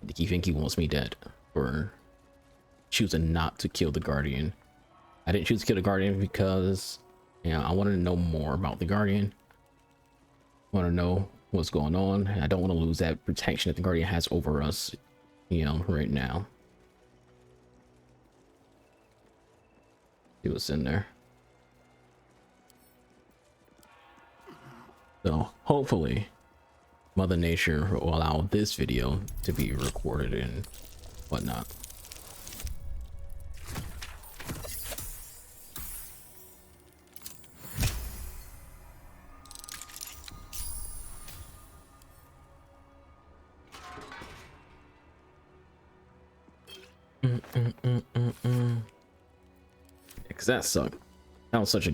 The Gith wants me dead for choosing not to kill the guardian I didn't choose to kill the Guardian because, you know, I wanted to know more about the Guardian. I want to know what's going on. I don't want to lose that protection that the Guardian has over us, you know, right now. See what's in there. So hopefully Mother Nature will allow this video to be recorded and whatnot. Because that sucked. That was such a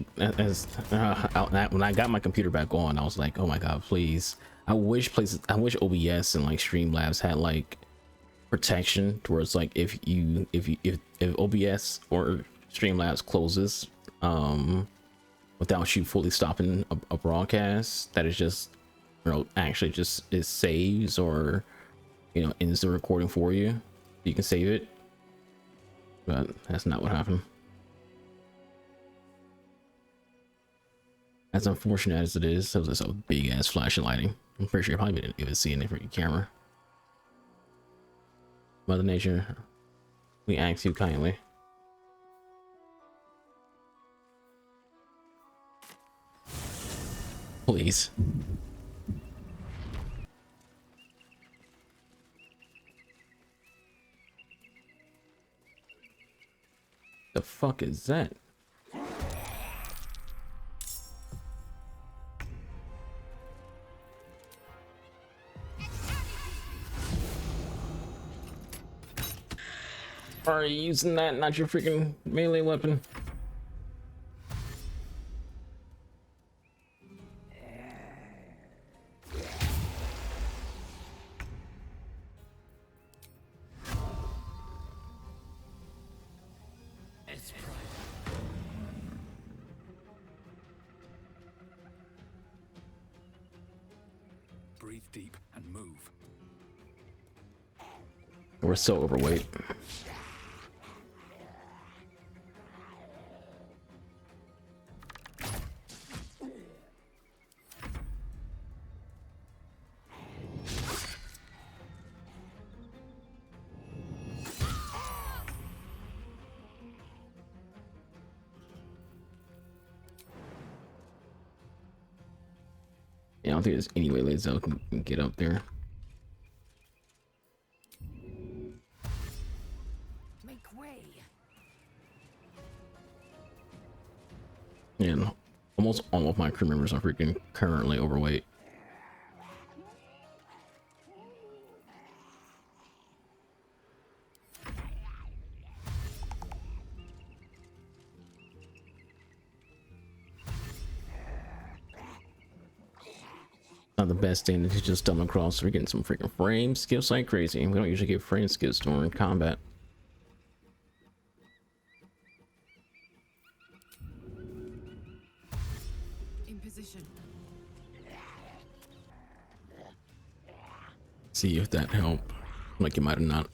when I got my computer back on, I was like, oh my god, please. I wish OBS and like Streamlabs had like protection towards like if OBS or Streamlabs closes without you fully stopping a broadcast, that is just, you know, actually just it saves or, you know, ends the recording for you. You can save it, but that's not what happened. As unfortunate as it is, it was just a big ass flash of lighting. I'm pretty sure you probably didn't even see it from your camera. Mother Nature, we ask you kindly. Please. The fuck is that? Are you using that, not your freaking melee weapon? Breathe deep and move. We're so overweight. Yeah, I don't think there's any way Lae'zel can get up there. Make way. And almost all of my crew members are freaking currently overweight. Not the best thing to just stumble across. We're getting some freaking frame skips like crazy. We don't usually get frame skips during combat. In position. See if that helped. Like you might have not.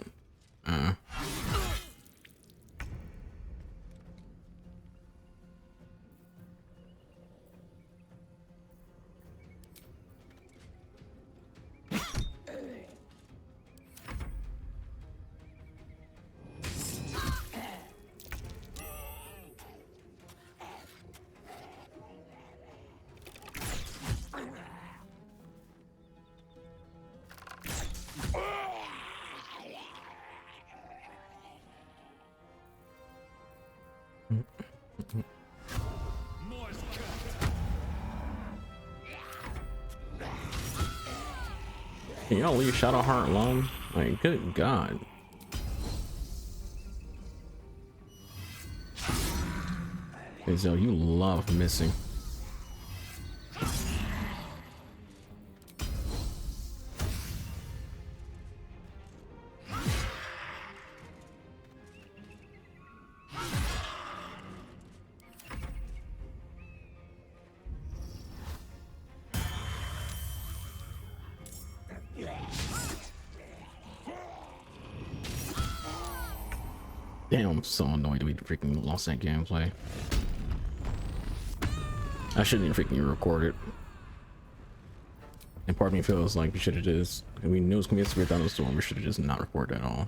Can y'all leave Shadowheart alone? Like, good god. Lae'zel, you love missing. Damn, I'm so annoyed we freaking lost that gameplay. I shouldn't even freaking record it. And part of me feels like we should have just, we knew it was gonna be a severe thunderstorm, we should have just not recorded at all.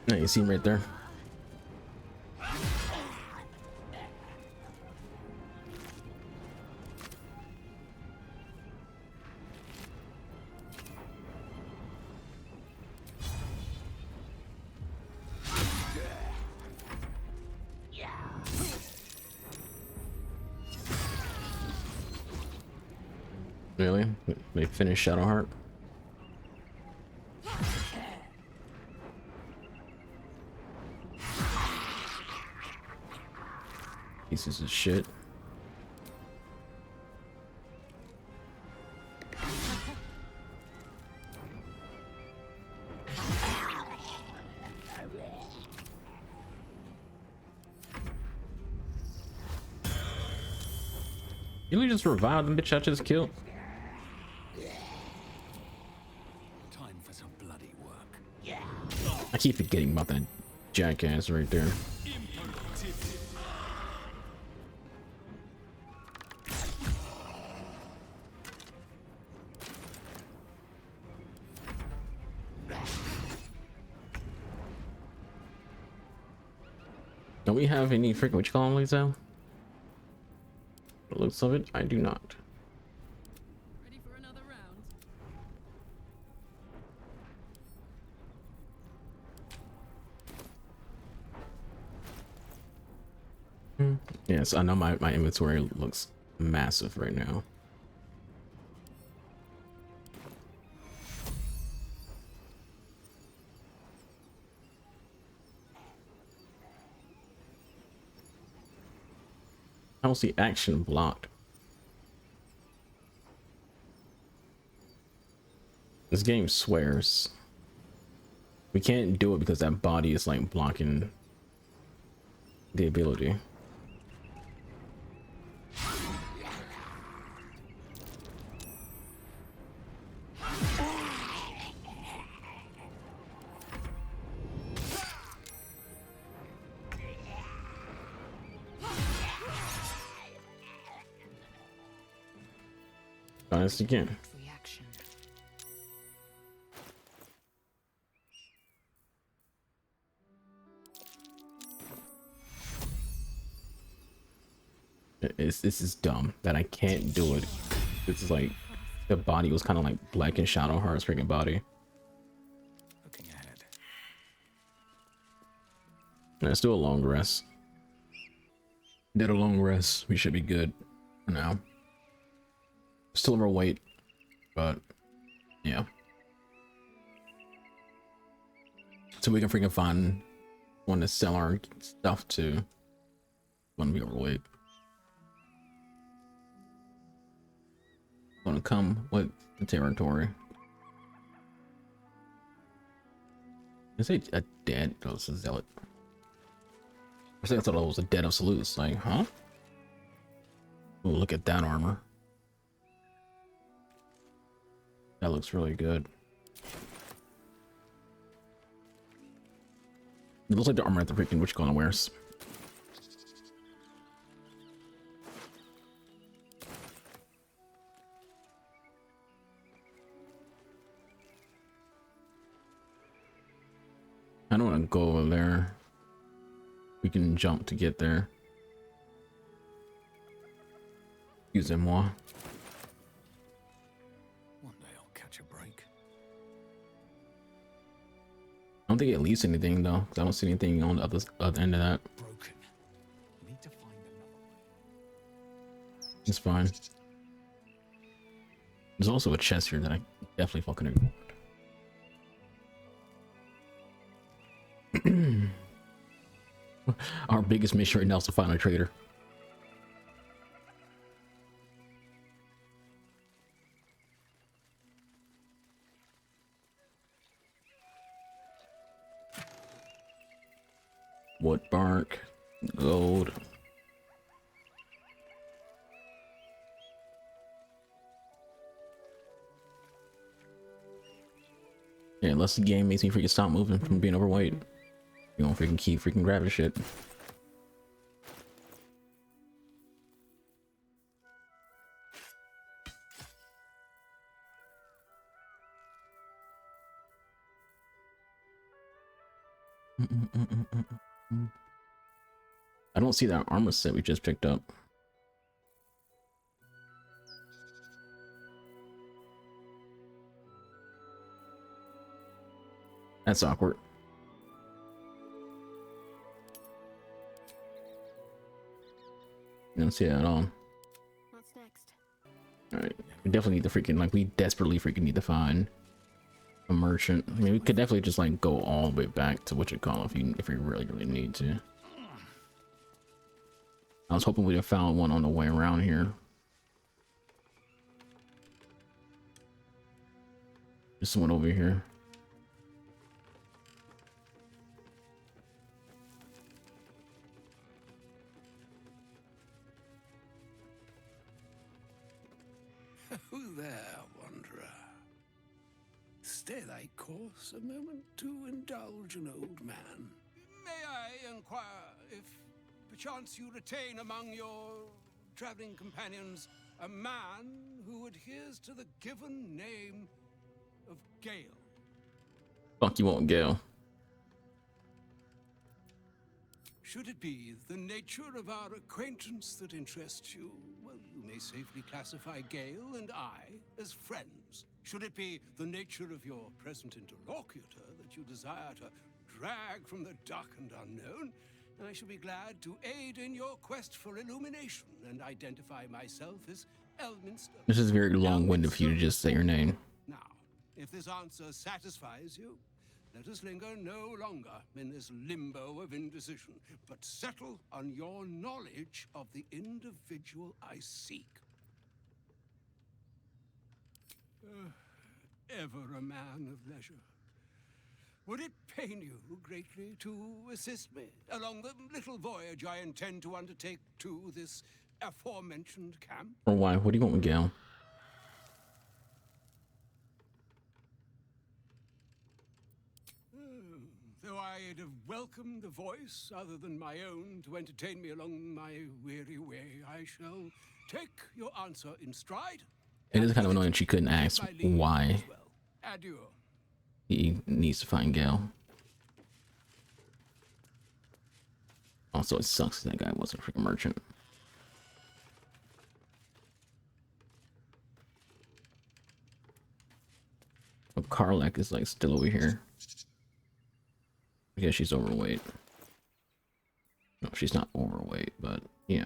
Yeah, you see him right there. Really? They finished Shadowheart? Pieces of shit. You really just revived the bitch I just killed? Time for some bloody work. I keep forgetting about that jackass right there. Don't we have any freaking, what you call them, Lisa? The looks of it, I do not. Ready for another round? Yes, I know my inventory looks massive right now. How's the action blocked? This game swears. We can't do it because that body is like blocking the ability. Try this again. This is dumb that I can't do it. This is like the body was kind of like black and Shadowheart's freaking body. Looking ahead. Let's do a long rest. Did a long rest. We should be good for now. Still overweight, but yeah. So we can freaking find one to sell our stuff to when we overweight. Gonna come with the territory. Is it a dead? Oh, it's a zealot. I thought it was a dead of salutes. Like, huh? Ooh, look at that armor. That looks really good. It looks like the armor at the freaking witch gonna wears. I don't want to go over there. We can jump to get there. Use them more. One day I'll catch a break. I don't think it leaves anything though, because I don't see anything on the other end of that. Broken. Need to find another way. It's fine. There's also a chest here that I definitely fucking ignored. Our biggest mission right now is to find a traitor. Wood bark, gold. Yeah, unless the game makes me freaking stop moving from being overweight. You don't freaking keep freaking grabbing shit. I don't see that armor set we just picked up. That's awkward. I don't see that at all. What's next? Alright, we definitely need to freaking, like, we desperately freaking need to find a merchant. I mean, we could definitely just, like, go all the way back to what you call if we really need to. I was hoping we'd have found one on the way around here. There's someone over here. Who there, wanderer? Stay thy course a moment to indulge an old man. May I inquire if perchance you retain among your traveling companions a man who adheres to the given name of Gale? Fuck you won't, Gale. Should it be the nature of our acquaintance that interests you, well, you may safely classify Gale and I as friends. Should it be the nature of your present interlocutor that you desire to drag from the dark and unknown, I shall be glad to aid in your quest for illumination and identify myself as Elminster. This is very long-winded for you to just say your name. Now, if this answer satisfies you, let us linger no longer in this limbo of indecision, but settle on your knowledge of the individual I seek. Ever a man of leisure. Would it pain you greatly to assist me along the little voyage I intend to undertake to this aforementioned camp? Or why? What do you want with Gale? Though I'd have welcomed a voice other than my own to entertain me along my weary way, I shall take your answer in stride. It is kind of annoying she couldn't ask why Adieu. he needs to find Gale. Also, it sucks that guy wasn't a freaking merchant. But Karlak is like still over here. I guess she's overweight. No, she's not overweight, but yeah.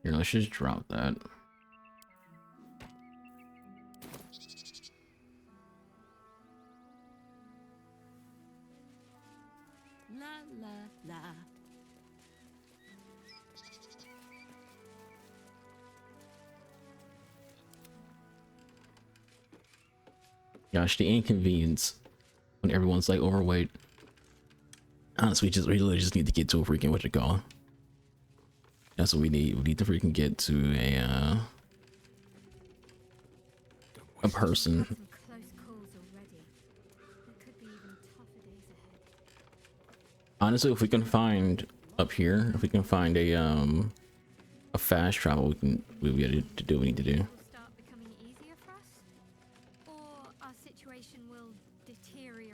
Here, let's just drop that. La la la. Gosh, the inconvenience when everyone's like overweight. Honestly, we really just need to get to a freaking what you call. That's what we need. We need to freaking get to a person. Honestly, if we can find up here, if we can find a fast travel, we'll be able to do what we need to do.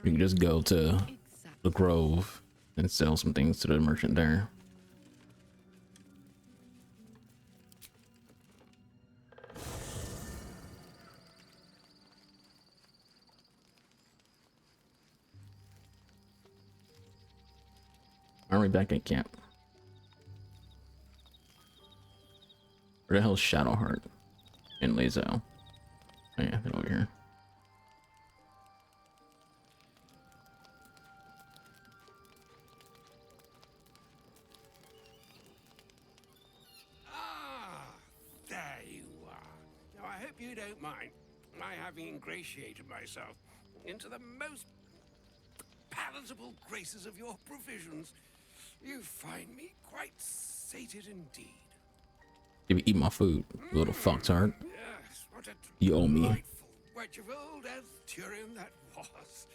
We can just go to the Grove and sell some things to the merchant there. Are we back at camp? Where the hell's Shadowheart and Lazel? Oh yeah, they're over here. There you are. Now, I hope you don't mind my having ingratiated myself into the most palatable graces of your provisions. You find me quite sated indeed. You eat my food, you little fucktard. Yes, what a You owe me. delightful wedge of old Arthurian that was.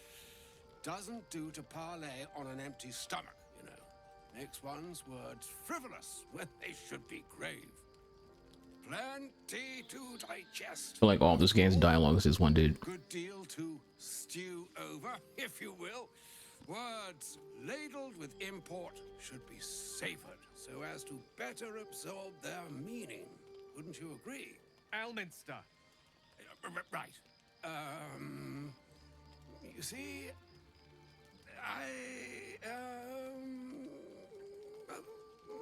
Doesn't do to parley on an empty stomach, you know. Makes one's words frivolous when they should be grave. Plenty to digest. I feel like all this game's dialogue is this one dude. Good deal to stew over, if you will. Words ladled with import should be savored so as to better absorb their meaning. Wouldn't you agree? Elminster. Right. You see,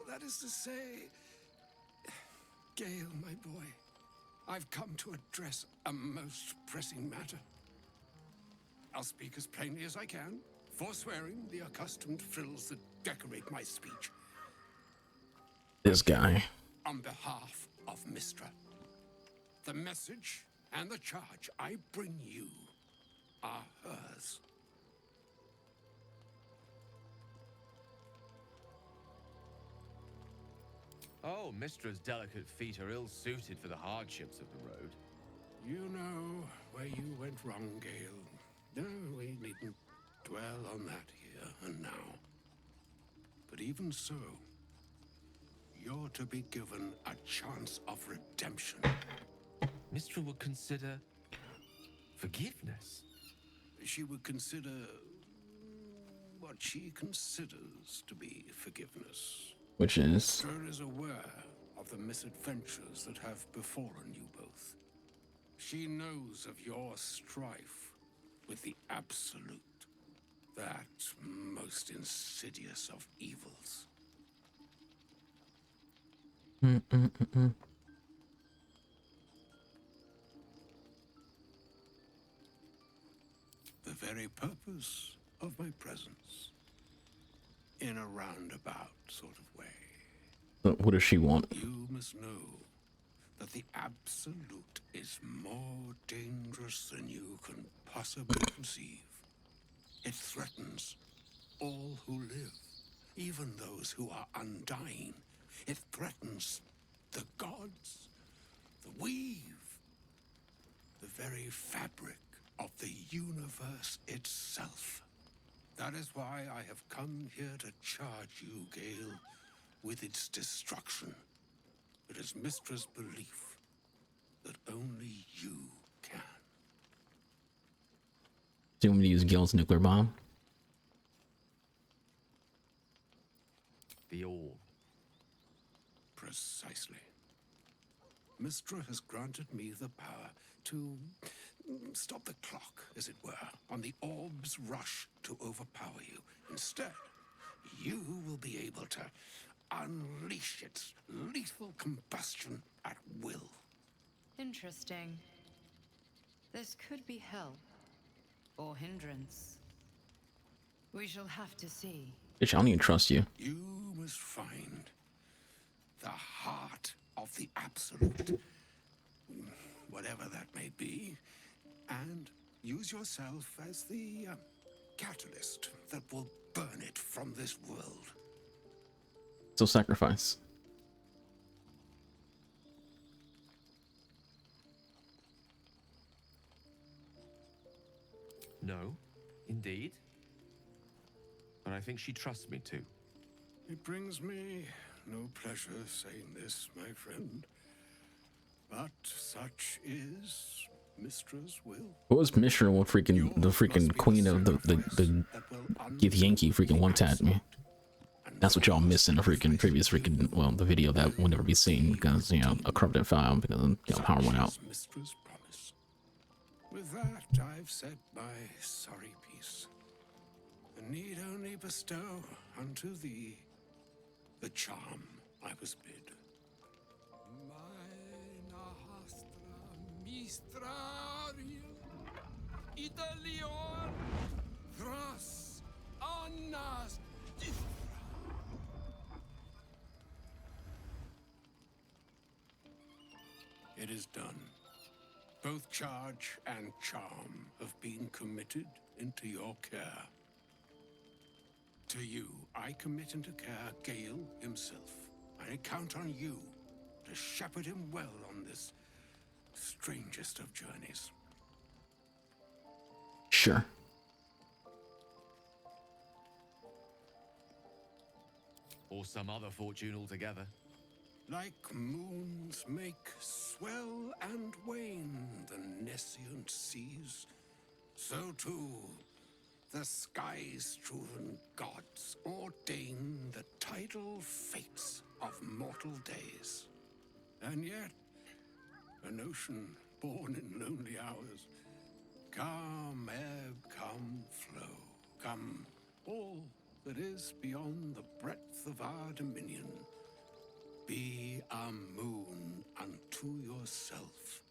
that is to say, Gale, my boy, I've come to address a most pressing matter. I'll speak as plainly as I can, forswearing the accustomed frills that decorate my speech. This guy. On behalf of Mistra, the message and the charge I bring you are hers. Oh, Mistra's delicate feet are ill-suited for the hardships of the road. You know where you went wrong, Gale. No, we needn't dwell on that here and now. But even so, you're to be given a chance of redemption. Mistra would consider forgiveness. She would consider what she considers to be forgiveness. Which is? Mistra is aware of the misadventures that have befallen you both. She knows of your strife with the Absolute, that most insidious of evils. The very purpose of my presence, in a roundabout sort of way. What does she want? You must know that the Absolute is more dangerous than you can possibly conceive. It threatens all who live, even those who are undying. It threatens the gods, the weave, the very fabric of the universe itself. That is why I have come here to charge you, Gale, with its destruction. It is Mistra's belief that only you can. Do you want me to use Gale's nuclear bomb? The orb. Precisely. Mistra has granted me the power to stop the clock, as it were, on the orb's rush to overpower you. Instead, you will be able to unleash its lethal combustion at will. Interesting. This could be help or hindrance. We shall have to see. Bitch, I don't even trust you. You must find the heart of the Absolute, whatever that may be, and use yourself as the catalyst that will burn it from this world. So sacrifice. No, indeed. But I think she trusts me too. It brings me no pleasure saying this, my friend, but such is Mistra's will. What was Mishra? What freaking the freaking queen of the Gith Yankee freaking one tapped me? That's what y'all missed in the freaking previous freaking, well, the video that will never be seen because, you know, a corrupted file because, you know, power went out. Mistra's promise. With that, I've said my sorry piece, and need only bestow unto thee the charm I was bid. My Istrariel, Italion, Thras, Annas, It is done. Both charge and charm have been committed into your care. To you, I commit into care Gale himself. I count on you to shepherd him well on this strangest of journeys. Sure. Or some other fortune altogether. Like moons make swell and wane the nescient seas, so too the skies-strewn gods ordain the tidal fates of mortal days. And yet, an ocean born in lonely hours, come ebb, come flow, come all that is beyond the breadth of our dominion. Be a moon unto yourself.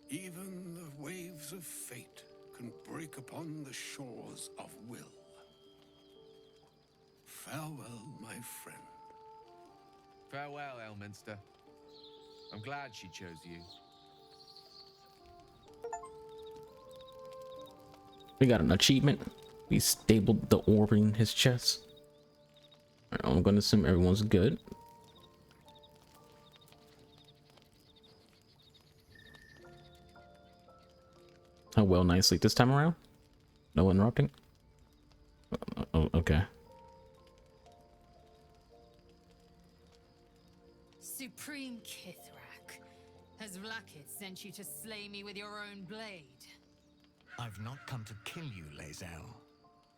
Even the waves of fate can break upon the shores of will. Farewell, my friend. Farewell, Elminster. I'm glad she chose you. We got an achievement. We stabled the orb in his chest. Alright, I'm gonna assume everyone's good. Oh, well, night sleep this time around? No interrupting? Oh, okay. Supreme Kithrak, has Vlakith sent you to slay me with your own blade? I've not come to kill you, Lae'zel.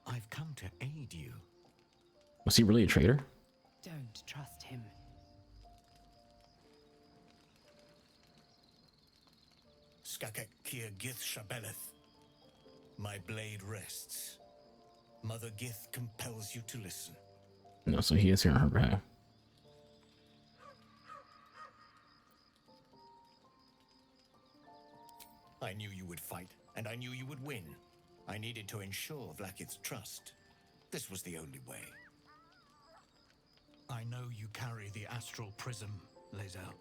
I've come to aid you. Was he really a traitor? Don't trust him. Skakek Kier Gith Shabeleth. My blade rests. Mother Gith compels you to listen. No, so he is here on her behalf. I knew you would fight, and I knew you would win. I needed to ensure Vlakith's trust. This was the only way. I know you carry the astral prism, Lae'zel.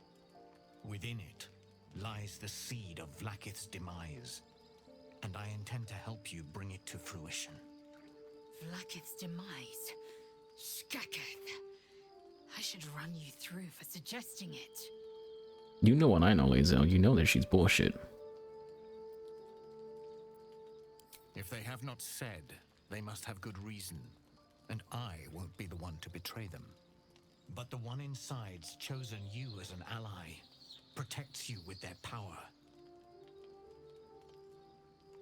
Within it lies the seed of Vlakith's demise, and I intend to help you bring it to fruition. Vlakith's demise? Skaketh. I should run you through for suggesting it. You know what I know, Lae'zel. You know that she's bullshit. If they have not said, they must have good reason, and I won't be the one to betray them. But the one inside's chosen you as an ally, protects you with their power.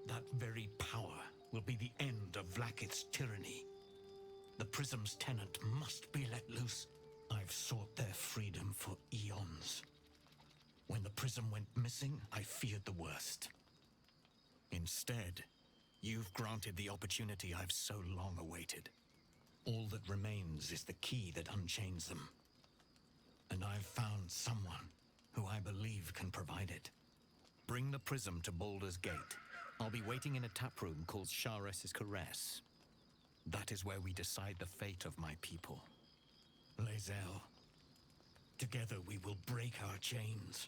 That very power will be the end of Vlakith's tyranny. The Prism's tenant must be let loose. I've sought their freedom for eons. When the Prism went missing, I feared the worst. Instead, you've granted the opportunity I've so long awaited. All that remains is the key that unchains them. And I've found someone who I believe can provide it. Bring the Prism to Baldur's Gate. I'll be waiting in a taproom called Shares's Caress. That is where we decide the fate of my people. Lae'zel, together we will break our chains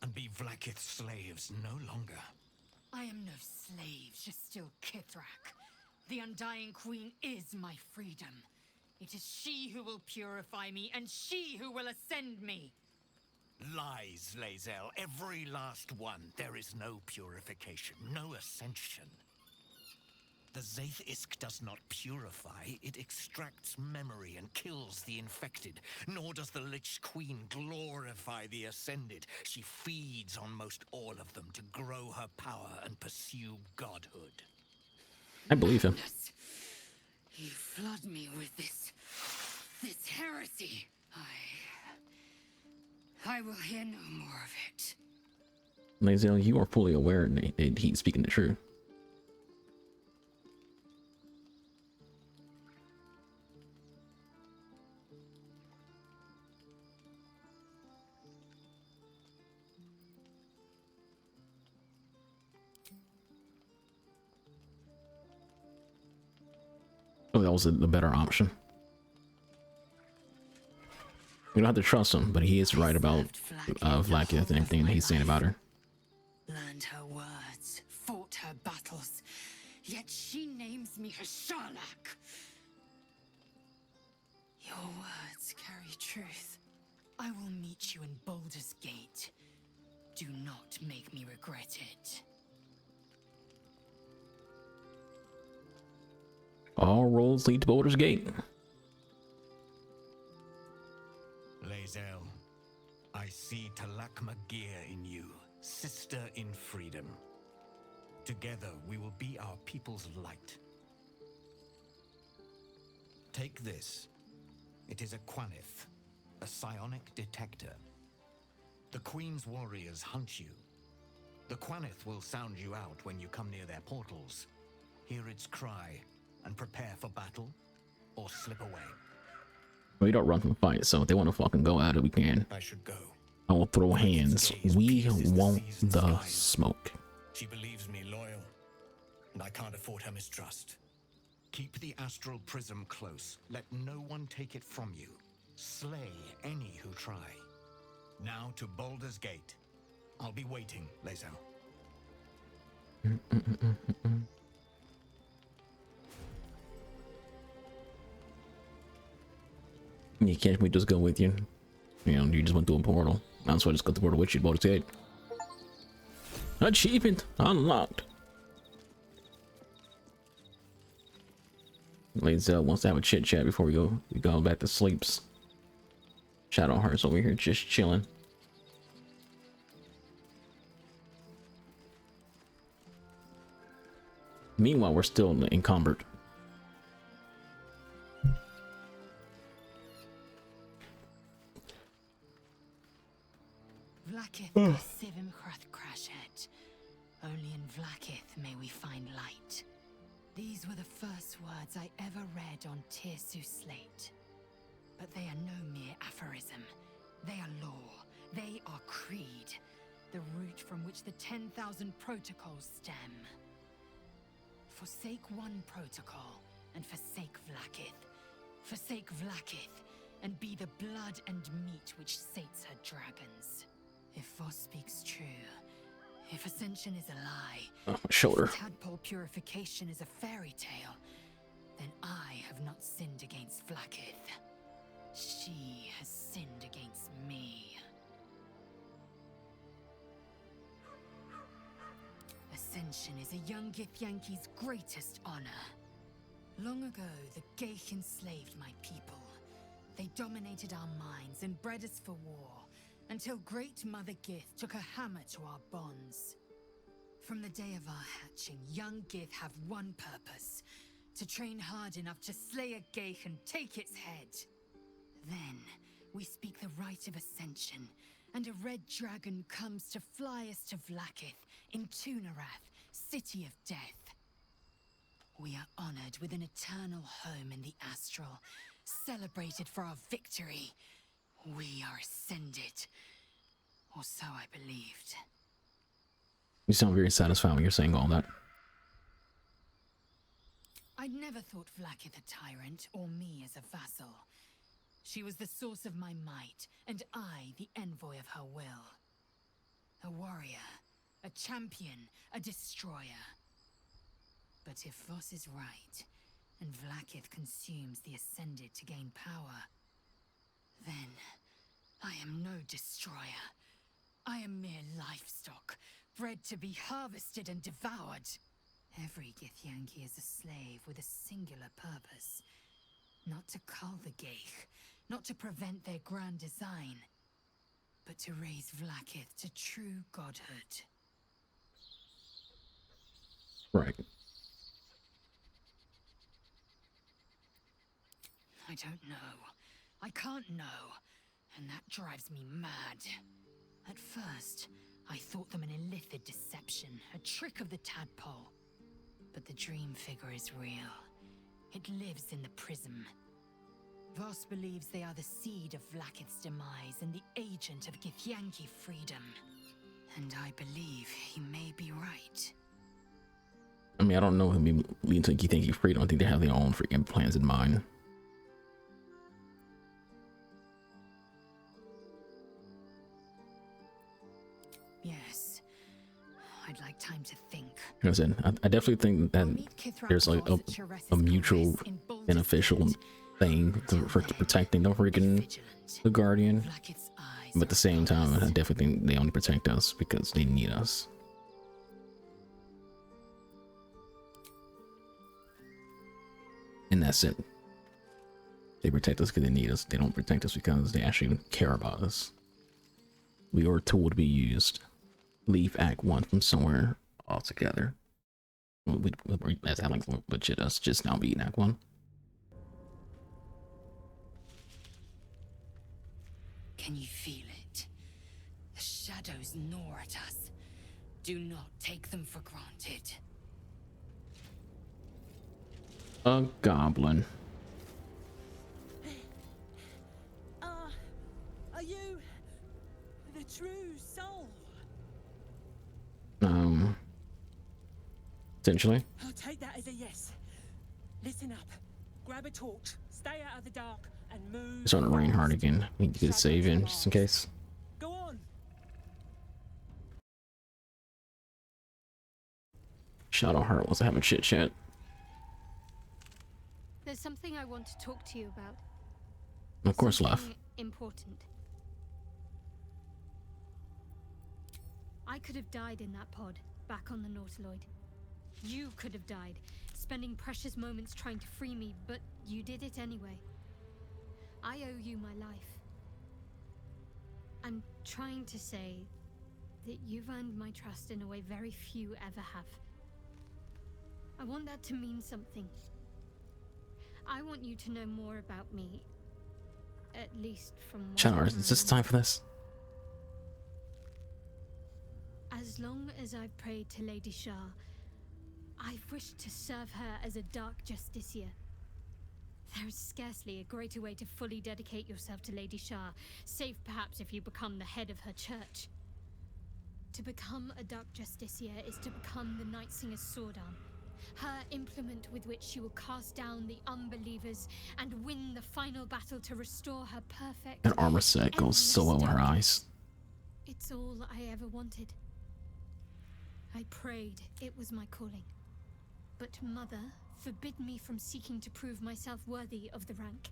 and be Vlakith's slaves no longer. I am no slave, just still Kithrak. The Undying Queen is my freedom. It is she who will purify me, and she who will ascend me. Lies, Lae'zel, every last one. There is no purification, no ascension. The Zaith Isk does not purify, it extracts memory and kills the infected. Nor does the Lich Queen glorify the ascended. She feeds on most all of them to grow her power and pursue godhood. I believe him. You flood me with this heresy. I will hear no more of it. Lae'zel, you are fully aware that he's speaking the truth. Oh, that was the better option. We don't have to trust him, but he is right about Vlaakith and everything that he's saying about her. Learned her words, fought her battles, yet she names me her Sharlak. Your words carry truth. I will meet you in Baldur's Gate. Do not make me regret it. All roads lead to Baldur's Gate. Lae'zel, I see Talak Magir in you, sister in freedom. Together we will be our people's light. Take this. It is a Quanith, a psionic detector. The Queen's warriors hunt you. The Quanith will sound you out when you come near their portals. Hear its cry and prepare for battle, or slip away. We don't run from fights, so if they want to fucking go at it, we can. I should go. I will throw hands. We want the smoke. She believes me loyal, and I can't afford her mistrust. Keep the astral prism close. Let no one take it from you. Slay any who try. Now to Baldur's Gate. I'll be waiting, Lae'zel. You can't we just go with you? You know, you just went through a portal. That's why I just got the portal with you, Baldur's Gate. Achievement unlocked. Lae'zel wants to have a chit chat before we go back to sleeps. Shadowheart's over here just chilling. Meanwhile, we're still encumbered. Vlaakith Sivim Creche. Only in Vlaakith may we find light. These were the first words I ever read on Tirsu slate. But they are no mere aphorism. They are law. They are creed. The root from which the 10,000 protocols stem. Forsake one protocol, and forsake Vlaakith. Forsake Vlaakith, and be the blood and meat which sates her dragons. If Voss speaks true, if Ascension is a lie, shoulder. if tadpole purification is a fairy tale, then I have not sinned against Vlaakith. She has sinned against me. Ascension is a young Githyanki's greatest honor. Long ago, the Gith enslaved my people. They dominated our minds and bred us for war, until Great Mother Gith took a hammer to our bonds. From the day of our hatching, young Gith have one purpose: to train hard enough to slay a Gith and take its head. Then, we speak the rite of Ascension, and a red dragon comes to fly us to Vlaakith in Tunarath, City of Death. We are honored with an eternal home in the Astral, celebrated for our victory. We are ascended. Or so I believed. You sound very satisfied when you're saying all that. I'd never thought Vlaakith a tyrant, or me as a vassal. She was the source of my might, and I the envoy of her will. A warrior, a champion, a destroyer. But if Voss is right, and Vlaakith consumes the Ascended to gain power, then I am no destroyer. I am mere livestock, bred to be harvested and devoured. Every Githyanki is a slave with a singular purpose. Not to cull the Gith, not to prevent their grand design, but to raise Vlaakith to true godhood. Right. I don't know. I can't know, and that drives me mad. At first, I thought them an illithid deception, a trick of the tadpole. But the dream figure is real. It lives in the prism. Voss believes they are the seed of Vlaakith's demise and the agent of Githyanki freedom. And I believe he may be right. I mean, I don't know him leading to you think he's free. I don't think they have their own freaking plans in mind. Yes. I'd like time to think. Like I said, I definitely think that there's like a mutual beneficial thing for protecting the freaking the Guardian. But at the same time, I definitely think they only protect us because they need us. And that's it. They protect us because they need us. They don't protect us because they actually care about us. We are a tool to be used. Leave Act 1 from somewhere altogether. As Alex legit us just now being Act 1. Can you feel it? The shadows gnaw at us. Do not take them for granted. A goblin. Are you the true soul? Potentially. I'll take that as a yes. Listen up. Grab a torch. Stay out of the dark and move. It's on to rain hard again. Need to get a save in just in case. Go on. Shadowheart wants to have a chit chat. There's something I want to talk to you about. Of course, laugh. Important. I could have died in that pod, back on the Nautiloid. You could have died, spending precious moments trying to free me, but you did it anyway. I owe you my life. I'm trying to say that you've earned my trust in a way very few ever have. I want that to mean something. I want you to know more about me, at least from what Shadowheart, is this time for this? As long as I've prayed to Lady Shah, I've wished to serve her as a Dark Justiciar. There is scarcely a greater way to fully dedicate yourself to Lady Shah, save perhaps if you become the head of her church. To become a Dark Justiciar is to become the Night Singer's sword arm, her implement with which she will cast down the unbelievers and win the final battle to restore her perfect... That armor set goes so well with her eyes. It's all I ever wanted. I prayed it was my calling. But Mother forbid me from seeking to prove myself worthy of the rank.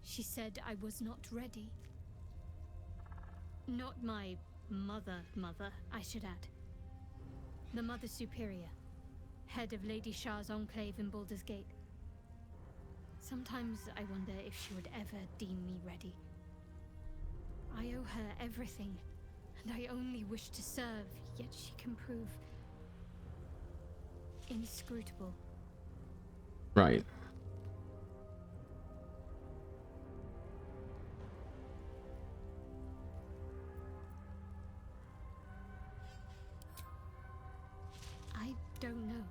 She said I was not ready. Not my mother, I should add. The Mother Superior, head of Lady Shah's enclave in Baldur's Gate. Sometimes I wonder if she would ever deem me ready. I owe her everything, and I only wish to serve, yet she can prove inscrutable. Right. I don't know.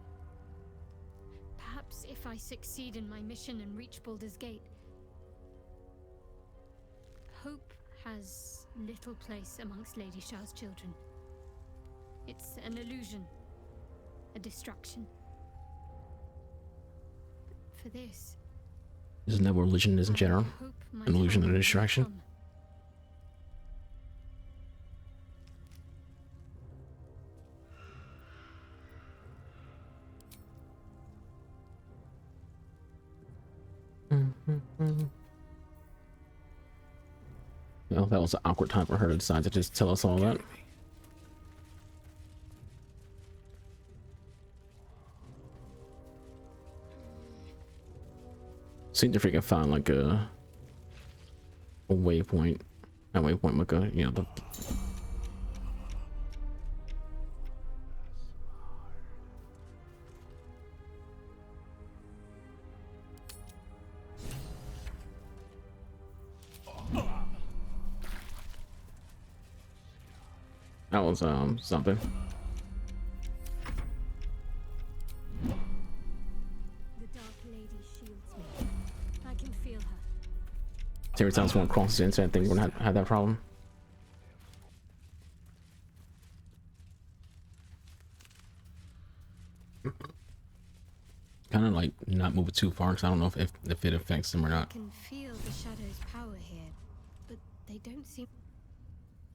Perhaps if I succeed in my mission and reach Baldur's Gate, hope has little place amongst Lady Shah's children. It's an illusion, a distraction. But for this, Isn't that what religion is in general? An illusion and a distraction? Well, that was an awkward time for her to decide to just tell us all that. Seemed to freaking find like a waypoint. Not waypoint, like a, you know, the that was something. the Dark Lady shields me. I can feel her. Every time someone crosses into it, I think we're gonna have that problem. it too far because I don't know if it affects them or I not. can feel the shadow's power here, but they don't seem.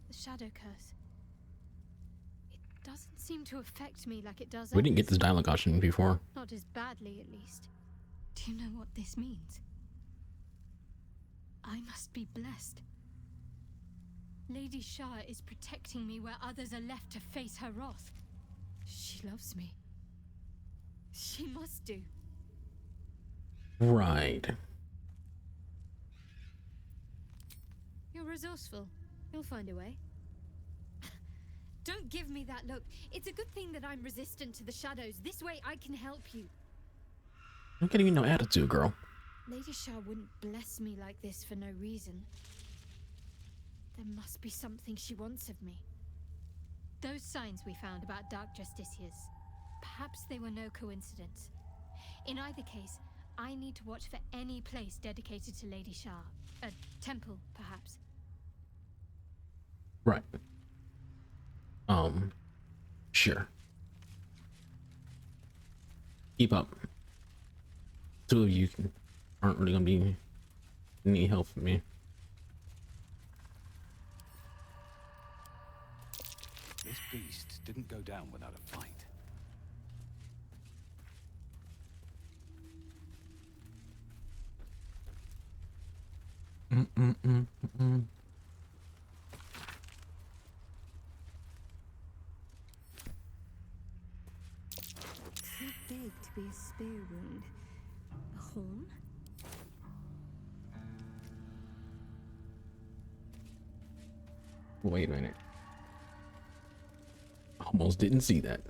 The shadow curse. It doesn't seem to affect me like it does. We didn't get others. this dialogue option before. Not as badly, at least. Do you know what this means? I must be blessed. Lady Shah is protecting me where others are left to face her wrath. She loves me. She must do. Right. You're resourceful. You'll find a way. Don't give me that look. It's a good thing that I'm resistant to the shadows. This way I can help you. Don't get even no attitude, girl. Lady Shah wouldn't bless me like this for no reason. There must be something she wants of me. Those signs we found about Dark Justiciars, perhaps they were no coincidence. In either case, I need to watch for any place dedicated to Lady Shah. A temple, perhaps. Right. Sure. Keep up. Two of you aren't really gonna be any help from me. This beast didn't go down without a fight. Too big to be a spear wound. A horn? Wait a minute. Almost didn't see that.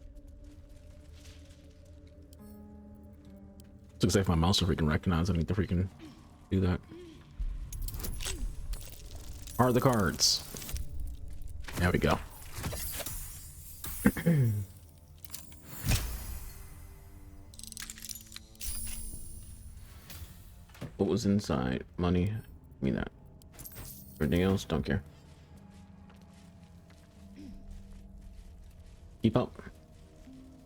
Looks like my mouse will freaking recognize. I need to freaking do that. Are the cards? There we go. What was inside? Money. Give me that. Everything else, don't care. Keep up.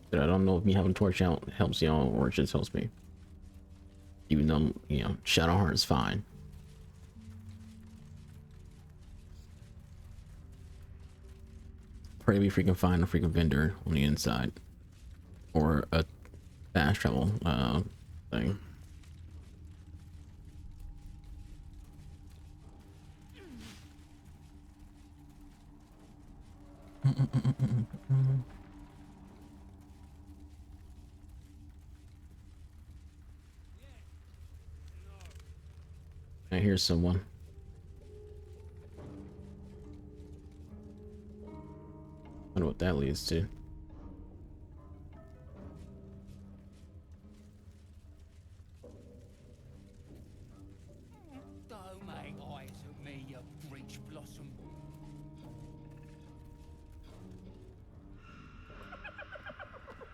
But I don't know if me having a torch out helps y'all or it just helps me. Even though, you know, Shadowheart is fine. Pray we freaking find a freaking vendor on the inside. Or a fast travel thing. I hear someone. I wonder what that leads to. Don't make eyes at me, you breech blossom.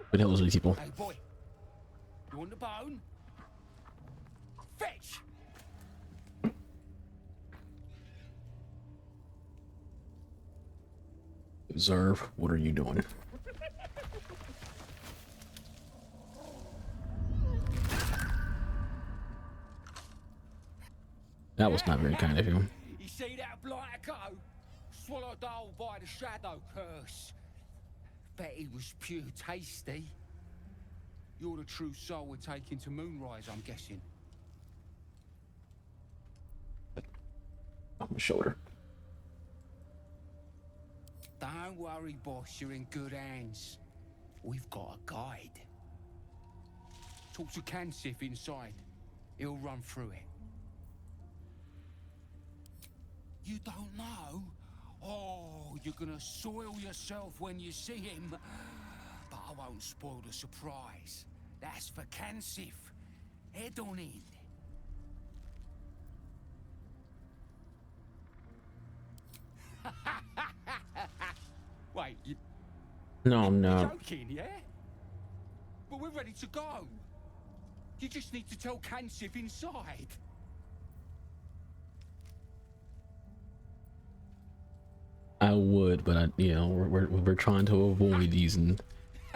What the hell is these people? Hey boy, you want the bone? Fetch! Observe, what are you doing? That was not very kind of you. You see that blighter go? Swallowed whole by the shadow curse. Bet he was pure tasty. You're the true soul we're taking to Moonrise, I'm guessing. On my shoulder. Don't worry, boss, you're in good hands. We've got a guide. Talk to Kansif inside. He'll run through it. You don't know? Oh, you're gonna soil yourself when you see him. But I won't spoil the surprise. That's for Kansif. Head on in. Wait, No, I'm you're not. joking, yeah? Well, we're ready to go. You just need to tell Kansif inside. I would, but I, you know, we're trying to avoid using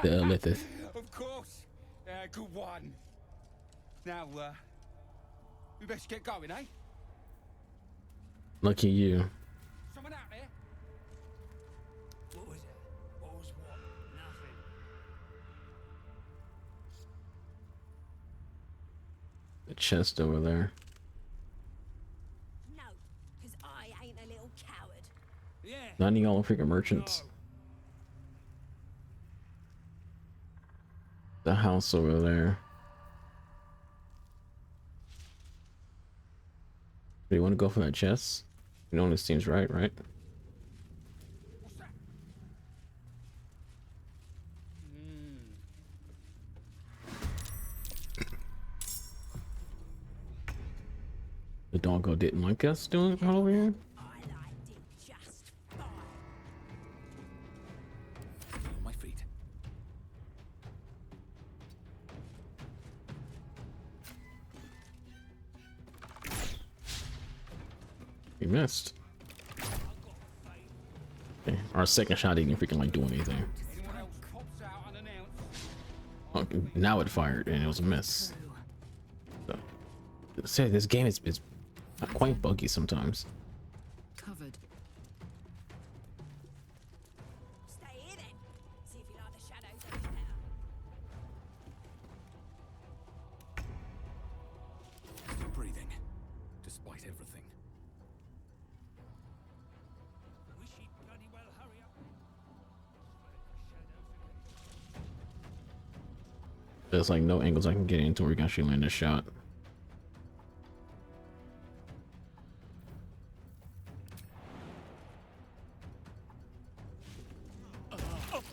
the Lithith. Of course. Good one. Now, we best get going, eh? Lucky you. Someone out there? What was it? What was what? Nothing. The chest over there. No, because I ain't a little coward. Yeah. Not any all freaking merchants. The house over there. Do you want to go for that chest? You know, this seems right, right? The doggo didn't like us doing it over here. On my feet. We missed. Okay, our second shot didn't freaking like do anything. Oh, now it fired and it was a miss. So, say this game is quite buggy sometimes. Covered. Stay here then. See if you like the shadows any better. Still breathing, despite everything. Wish he'd bloody well hurry up. There's like no angles I can get into where we can actually land a shot.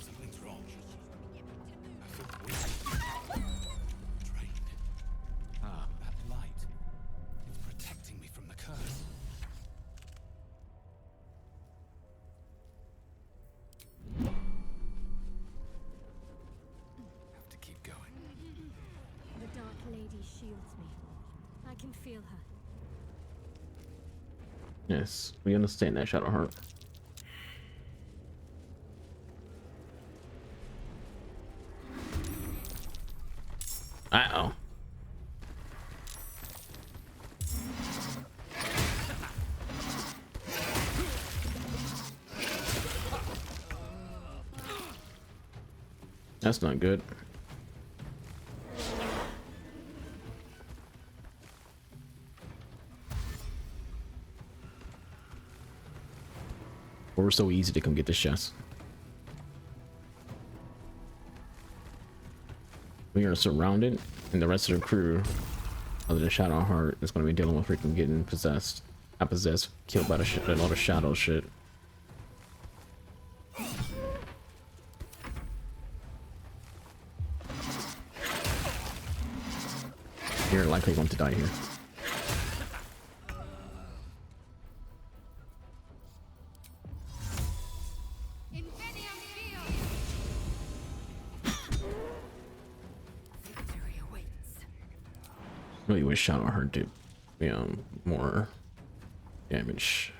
Something's wrong. Drained. Ah, that light. It's protecting me from the curse. Have to keep going. The Dark Lady shields me. I can feel her. Yes, we understand that, Shadowheart. Uh-oh. That's not good. We're so easy to come get this chest. We are surrounded, and the rest of the crew, other than Shadowheart, is going to be dealing with freaking getting possessed. Not possessed, killed by a lot of shadow shit. You're likely going to die here. Really wish Shadowheart did more damage.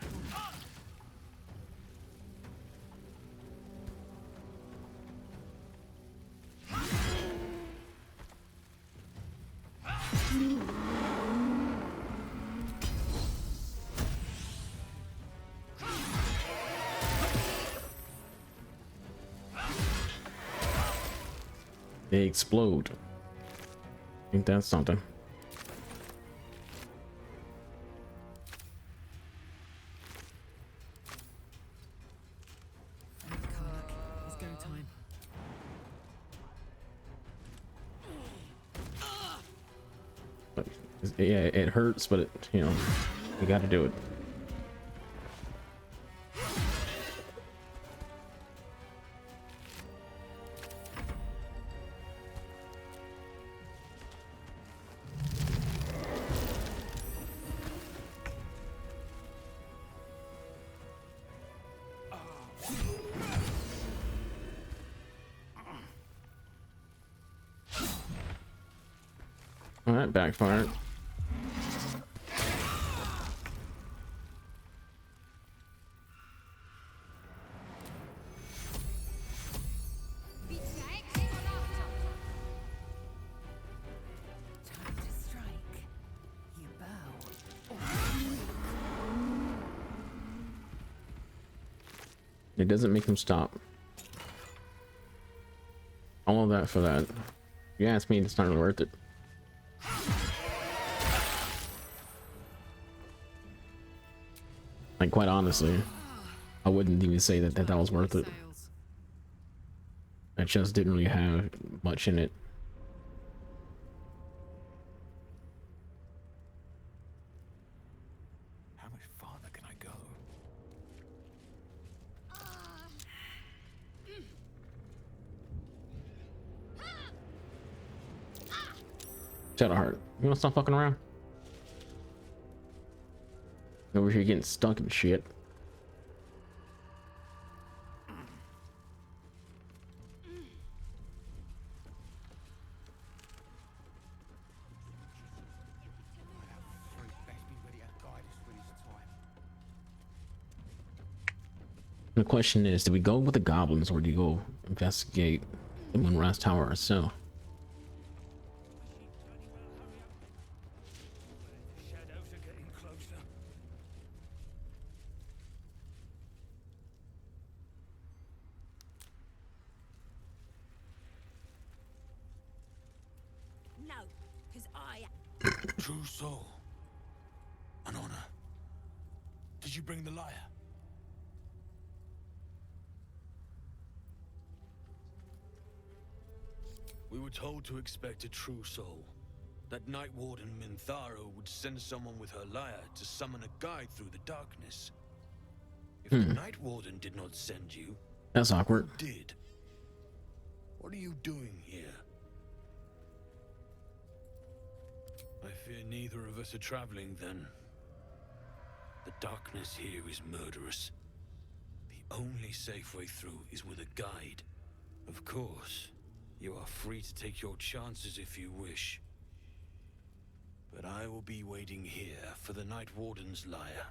They explode. Ain't that something? It's go time. But yeah, it hurts, but it, you know, you got to do it. All right, backfired. It doesn't make them stop. All of that for that. If you ask me, it's not really worth it. Like, quite honestly, I wouldn't even say that was worth it. That just didn't really have much in it. How much farther can I go? Shadowheart, you wanna stop fucking around? Over here getting stuck in shit. The question is, do we go with the goblins or do you go investigate the Moonrise Tower ourselves? Shadows are getting closer. No, because I... True soul. An honor. Did you bring the lyre? We were told to expect a true soul. That Night Warden Minthara would send someone with her lyre to summon a guide through the darkness. If the Night Warden did not send you, that's awkward. who did? What are you doing here? I fear neither of us are traveling then. The darkness here is murderous. The only safe way through is with a guide. Of course, you are free to take your chances if you wish. But I will be waiting here for the Night Warden's lyre.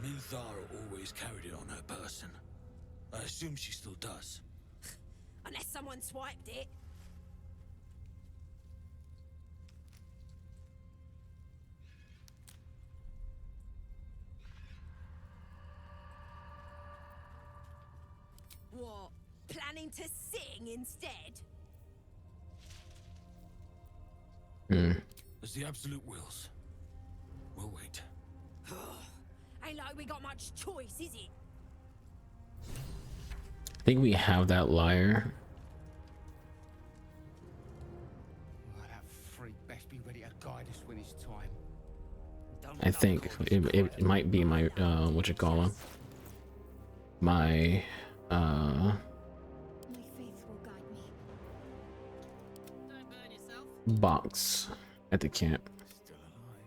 Minthara always carried it on her person. I assume she still does. Unless someone swiped it. What? Planning to sing instead? As the Absolute wills. We'll wait. Ain't like we got much choice, is it? I think we have that lyre. That freak best be ready to guide us when it's time. I think it might be my what you call it, my faith will guide me. Don't burn yourself. box at the camp. Still alive.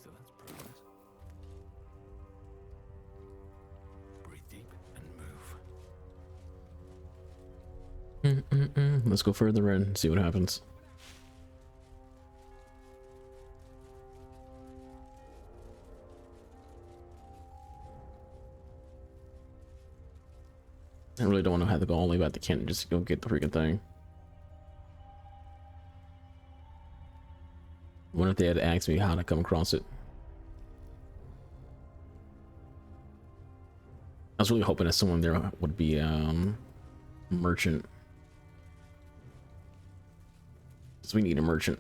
So that's progress. Breathe deep and move. Let's go further in and see what happens. I really don't want to have to go all the way back to Kent just to go get the freaking thing. I wonder if they had asked me how to come across it. I was really hoping that someone there would be merchant. Because we need a merchant.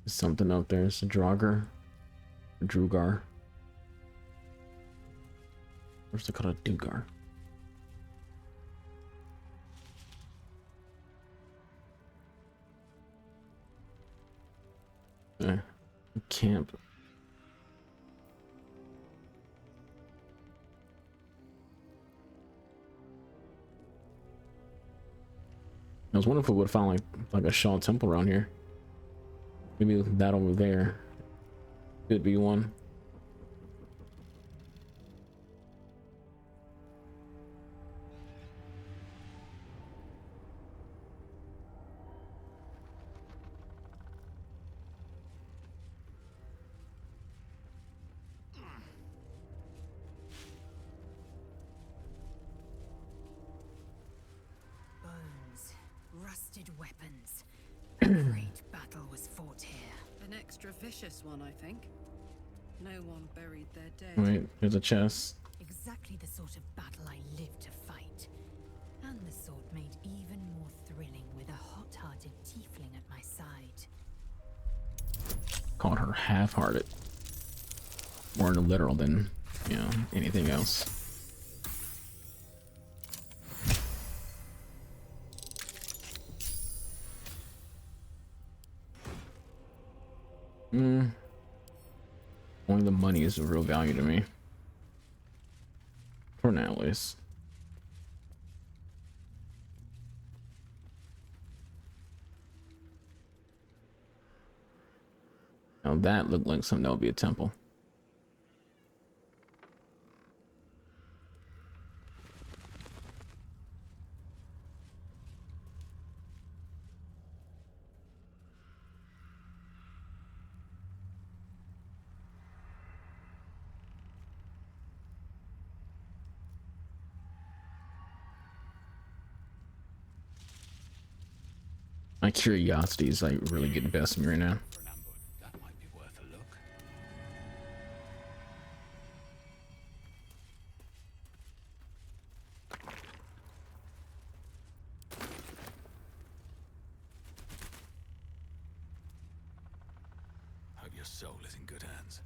Something out there. It's a Draugr. Drugar. Where's they called a Dugar? Camp. I was wondering if we would have found like a Shaw temple around here. Maybe that over there could be one. great battle was fought here. An extra vicious one, I think. No one buried their dead. Wait, there's a chest. Exactly the sort of battle I lived to fight. And the sort made even more thrilling with a hot-hearted tiefling at my side. Called her half-hearted. More literal than, you know, anything else. Only the money is of real value to me. For now, at least. Now that looked like something that would be a temple. My curiosity is like really getting the best of me right now. That might be worth a look. Hope your soul is in good hands.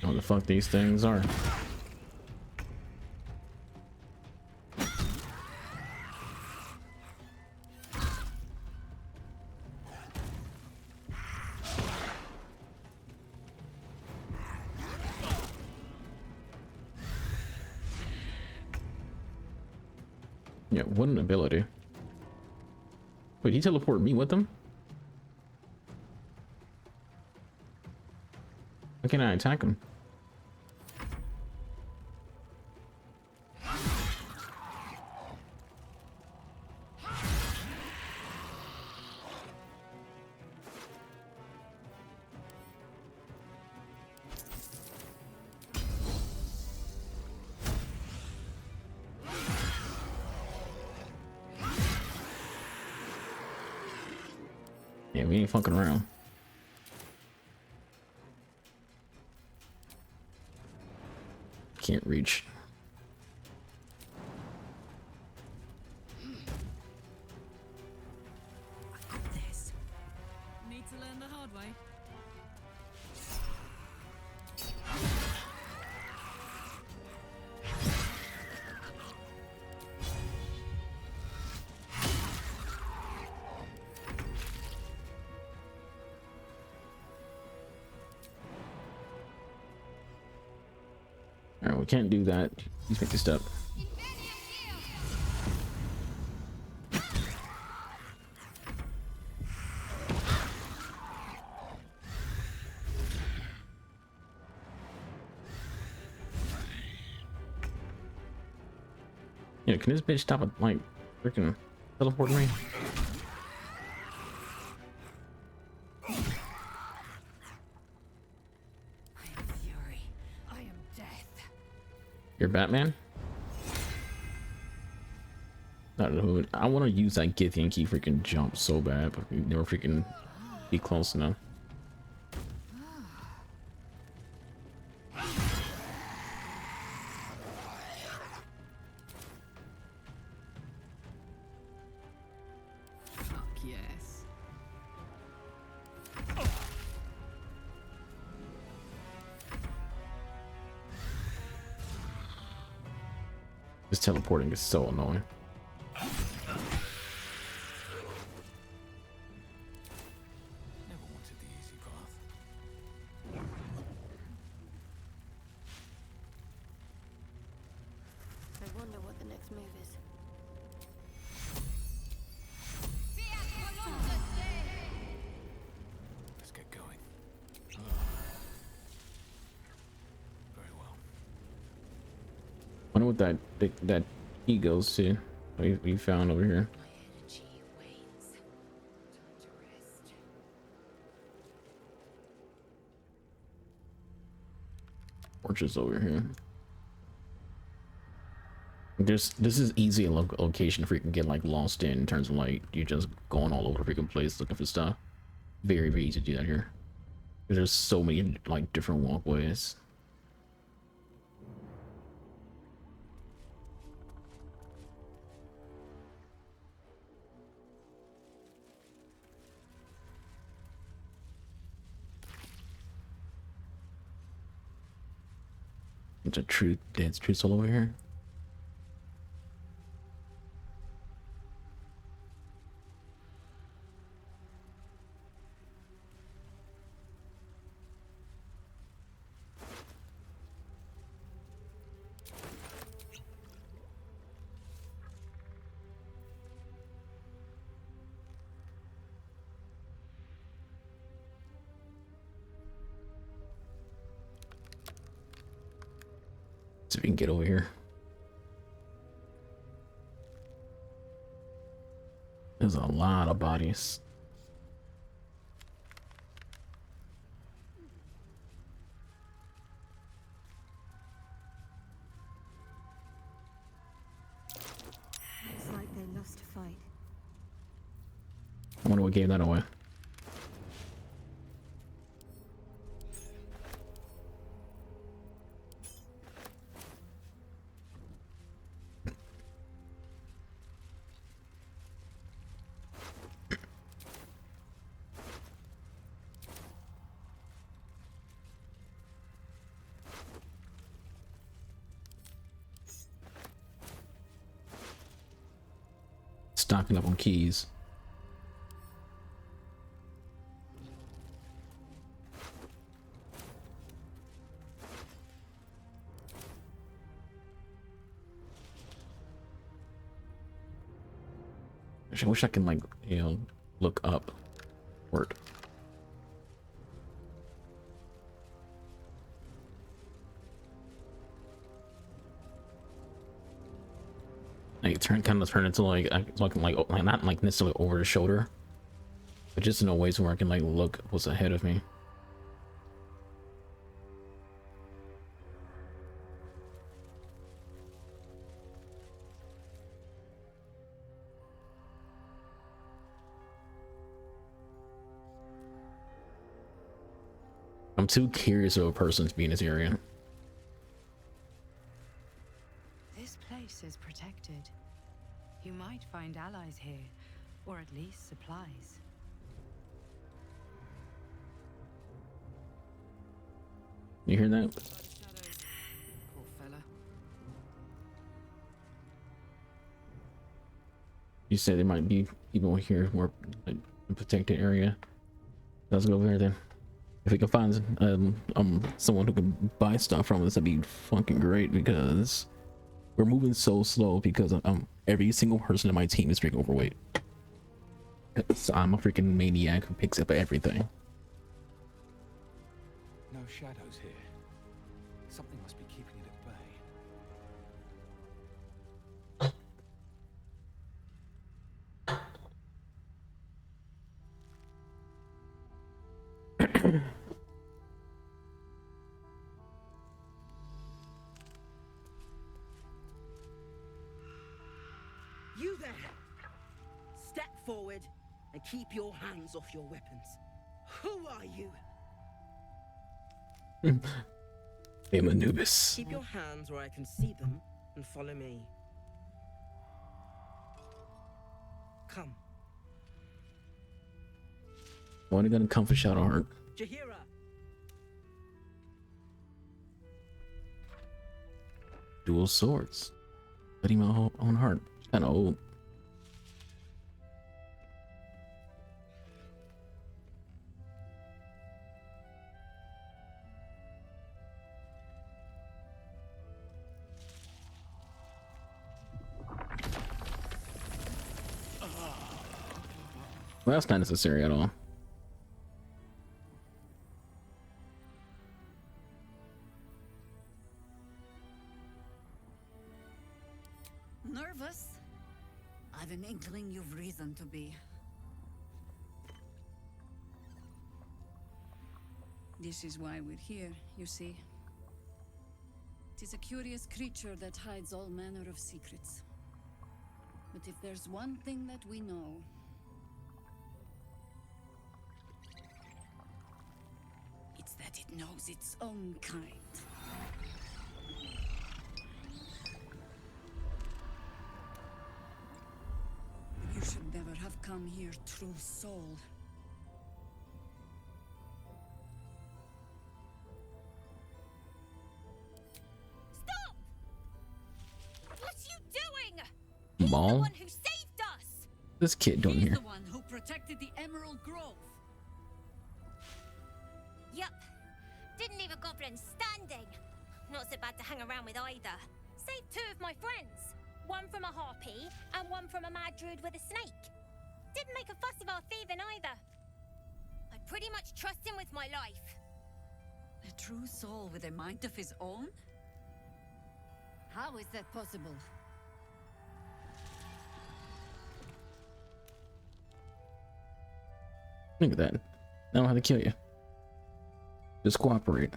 What the fuck these things are. Yeah, what an ability. Wait, he teleported me with him? Why can't I attack him? Yeah, we ain't fucking around. Can't reach. This. Need to learn the hard way. Alright, we can't do that. Please make this step. Yeah, can this bitch stop it, like, freaking teleporting me? You're Batman? I don't know. I want to use that Gith Yankee freaking jump so bad, but we never freaking be close enough. Fuck yes. This teleporting is so annoying. Never wanted the easy path. I wonder what the next move is. Let's get going. Very well. Wonder what that key goes to. We found over here. torches over here. This is easy a location for you can get like lost in terms of like you just going all over the freaking place looking for stuff. Very, very easy to do that here. There's so many like different walkways. It's a true dead true soul over here. So we can get over here. There's a lot of bodies. Looks like they lost a fight. I wonder what gave that away. Stocking up on keys. I wish I can like, you know, look up. Word. Like turn into like not like necessarily over the shoulder, but just in a ways where I can like look what's ahead of me. I'm too curious of a person to be in this area. This place is protected. You might find allies here, or at least supplies. You hear that? Poor fella. You said there might be people here more like a protected area. Let's go over there then. If we can find someone who can buy stuff from us, that'd be fucking great, because we're moving so slow because every single person in my team is freaking overweight. So I'm a freaking maniac who picks up everything. No shadows here. Something must be keeping it at bay. You there! Step forward and keep your hands off your weapons. Who are you? I'm Anubis. Keep your hands where I can see them and follow me. Come. Only gonna come for Shadowheart. Jahira! Dual swords. Letting my own heart. Kinda old. Well, that's not necessary at all. Nervous? I've an inkling you've reason to be. This is why we're here, you see. 'Tis a curious creature that hides all manner of secrets. But if there's one thing that we know, it's that it knows its own kind. You should never have come here, true soul. Stop! What are you doing? Ball. The one who saved us. This kid doing He's here? the one who protected the Emerald Grove. Yup. Didn't even goblin standing. Not so bad to hang around with either. Saved two of my friends. One from a harpy and one from a mad druid with a snake. Didn't make a fuss of our thieving either. I pretty much trust him with my life. A true soul with a mind of his own? How is that possible? Look at that. I don't know how to kill you. Just cooperate.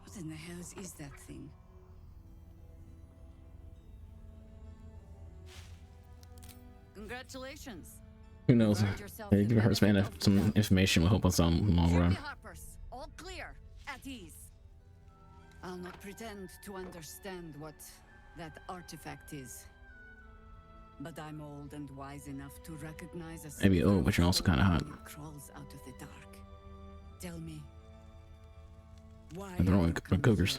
What in the hells is that thing? Congratulations. Who knows? Maybe give her man some information will help us out in the long run. Harpers, all clear, at ease. I'll not pretend to understand what that artifact is, but I'm old and wise enough to recognize a Maybe old, but you're also kind of hot. crawls out of the dark. Tell me, why? I'm throwing cougars.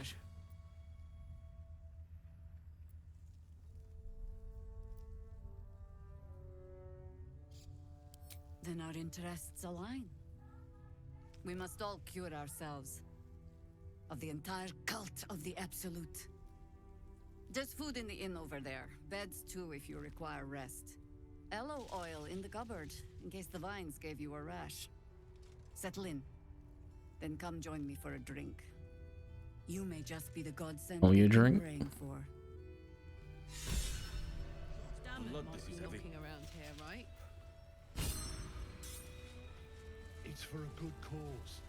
Then our interests align. We must all cure ourselves of the entire cult of the Absolute. There's food in the inn over there. Beds too if you require rest. Aloe oil in the cupboard in case the vines gave you a rash. Settle in. Then come join me for a drink. You may just be the godsend Oh, you we've been drink? praying for. Damn it, Blood might this be is heavy. knocking around here, right? It's for a good cause.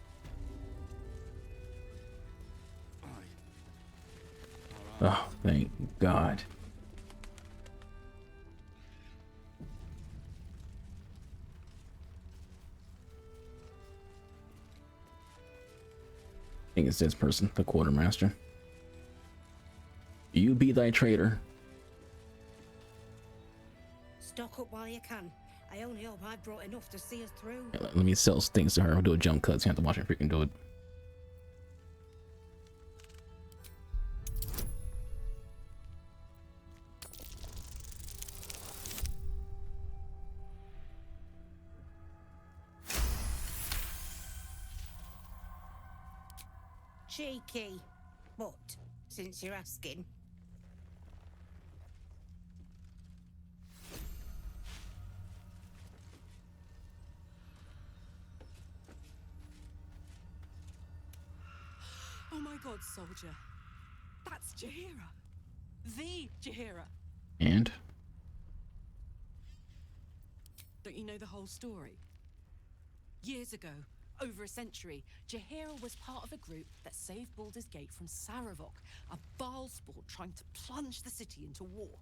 Oh, thank God. I think it's this person, the quartermaster. You be thy traitor. Stock up while you can. I only hope I've brought enough to see us through. Yeah, let me sell things to her. I'll do a jump cut. So you have to watch her freaking do it. Cheeky. But, since you're asking. Oh my god, soldier. That's Jaheira. The Jaheira. And Don't you know the whole story? Years ago, over a century, Jaheira was part of a group that saved Baldur's Gate from Saravok, a Baalsport trying to plunge the city into war.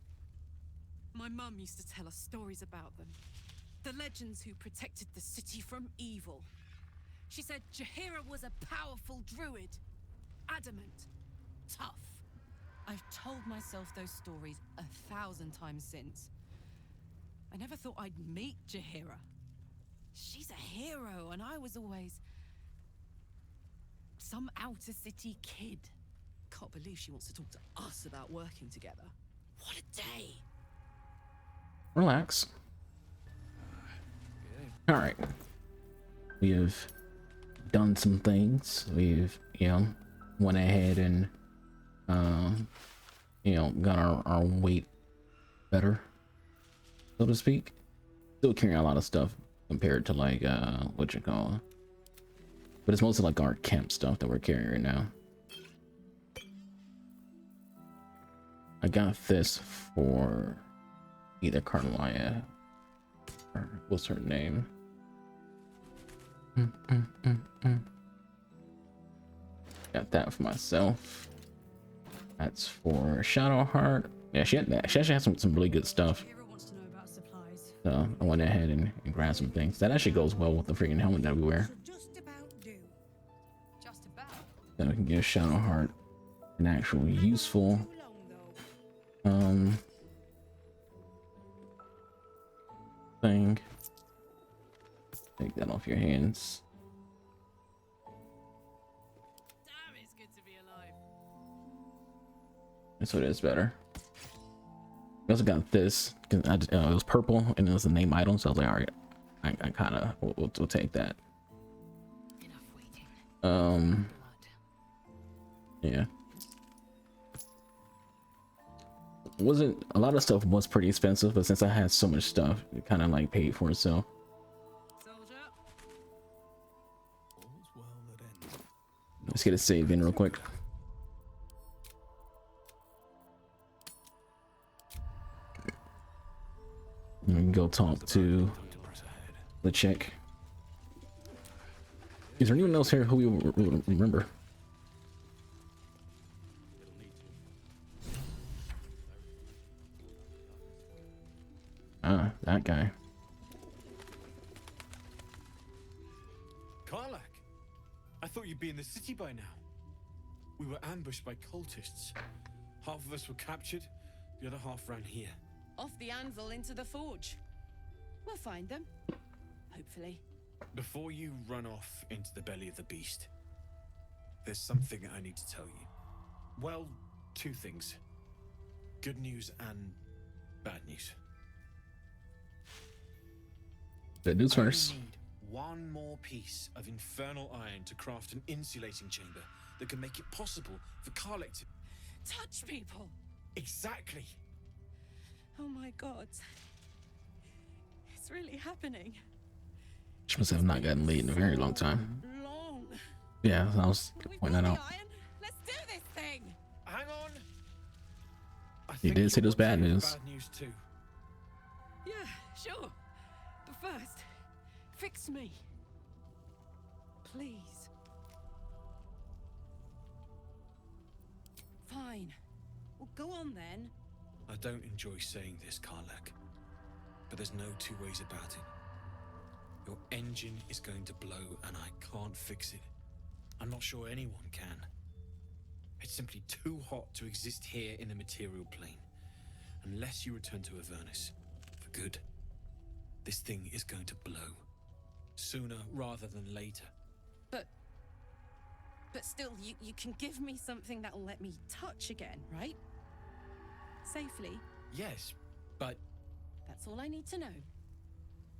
My mum used to tell us stories about them. The legends who protected the city from evil. She said Jaheira was a powerful druid. Adamant. Tough. I've told myself those stories 1,000 times since. I never thought I'd meet Jaheira. She's a hero, and I was always some outer city kid. Can't believe she wants to talk to us about working together. What a day! relax. All right. We have done some things. We've, went ahead and, got our weight better, so to speak. Still carrying a lot of stuff compared to like, what you call it. But it's mostly like our camp stuff that we're carrying right now. I got this for either Carmelia or what's her name? Got that for myself. That's for Shadowheart. Yeah, she actually has some really good stuff. So I went ahead and grabbed some things. That actually goes well with the freaking helmet that we wear. Then we can give Shadowheart an actual useful thing. Take that off your hands. This one is better. I also got this because it was purple and it was a name item, so I was like, all right, I kind of we'll take that. Yeah. Wasn't a lot of stuff was pretty expensive, but since I had so much stuff, it kind of like paid for itself. Let's get a save in real quick. We can go talk to the chick. Is there anyone else here who we remember? Ah, that guy. Karlach, I thought you'd be in the city by now. We were ambushed by cultists. Half of us were captured, the other half ran here. Off the anvil into the forge. We'll find them. Hopefully. Before you run off into the belly of the beast, there's something I need to tell you. Well, two things. Good news and bad news. Good news first. I need one more piece of infernal iron to craft an insulating chamber that can make it possible for Karlach to touch people. Exactly. Oh my god. It's really happening. She must have not gotten laid in a very long time. Long. Yeah, I was pointing that out. Let's do this thing. Hang on. He did say there's bad news. Bad news too. Yeah, sure. But first, fix me. Please. Fine. Well, go on then. I don't enjoy saying this, Karlach, but there's no two ways about it. Your engine is going to blow and I can't fix it. I'm not sure anyone can. It's simply too hot to exist here in the material plane. Unless you return to Avernus for good, this thing is going to blow. Sooner rather than later. But still, you can give me something that'll let me touch again, right? Safely. Yes, but that's all I need to know.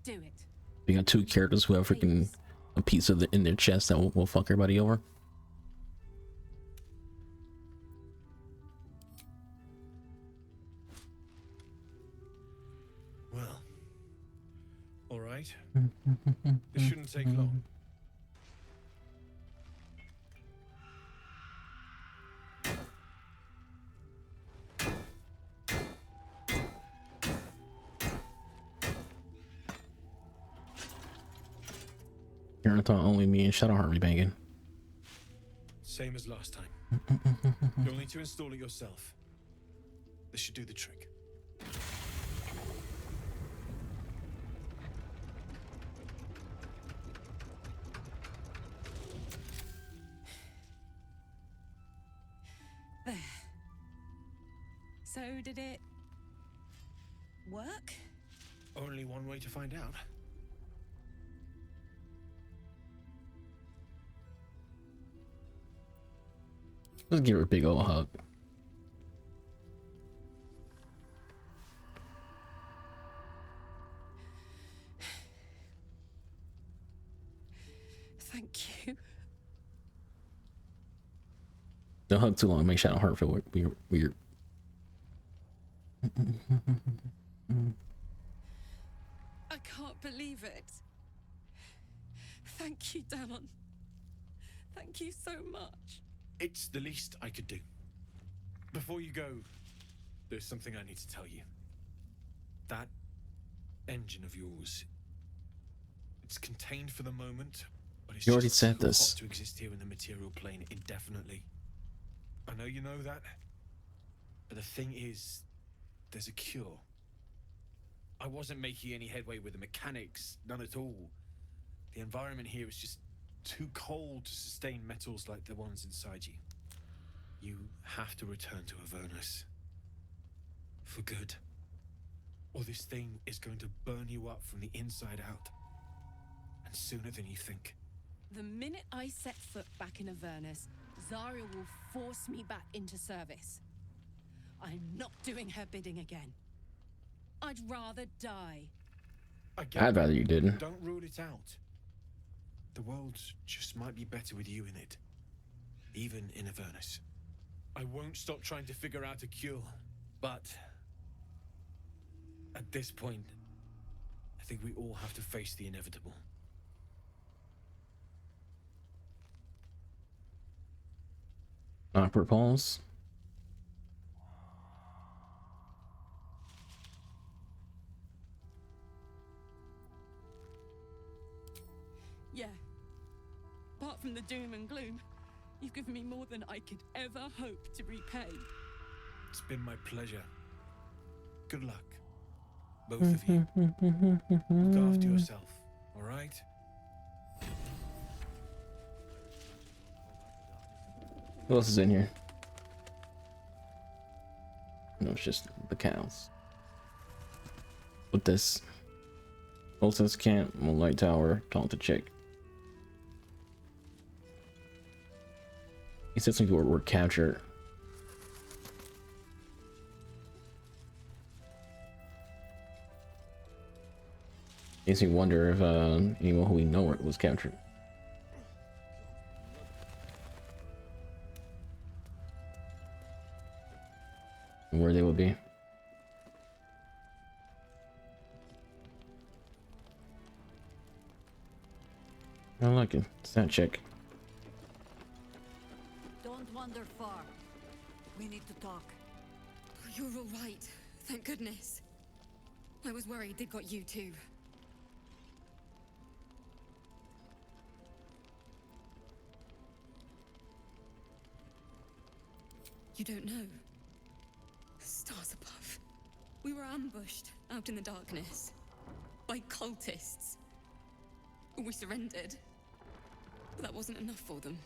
Do it. We got two characters who have freaking a piece of in their chest that will fuck everybody over. Well, all right. This shouldn't take long. I thought only me and Shadowheart be banging. Same as last time. You'll need to install it yourself. This should do the trick. There. So did it work? Only one way to find out. Let's give her a big old hug. Thank you. Don't hug too long, make Shadowheart feel weird. I can't believe it. Thank you, Danon. Thank you so much. It's the least I could do. Before you go, there's something I need to tell you. That engine of yours, it's contained for the moment, but it's You already just said too this. hot to exist here in the material plane indefinitely. I know you know that, but the thing is, there's a cure. I wasn't making any headway with the mechanics, none at all. The environment here is just too cold to sustain metals like the ones inside you. You have to return to Avernus. For good. Or this thing is going to burn you up from the inside out. And sooner than you think. The minute I set foot back in Avernus, Zarya will force me back into service. I'm not doing her bidding again. I'd rather die. I'd rather you didn't. Don't rule it out. The world just might be better with you in it. Even in Avernus. I won't stop trying to figure out a cure, but at this point, I think we all have to face the inevitable. Awkward pause. Yeah. Apart from the doom and gloom, you've given me more than I could ever hope to repay. It's been my pleasure. Good luck. Both of you. Look after yourself, all right? What else is in here? No, it's just the cows. With this. Volta's camp, Moonlight Tower, talk to chick. He said some people were captured. Makes me wonder if anyone who we know was captured. And where they would be. I like it. It's that chick. Don't wander far. We need to talk. You're all right. Thank goodness. I was worried they'd got you too. You don't know. Stars above. We were ambushed out in the darkness by cultists. We surrendered. But that wasn't enough for them.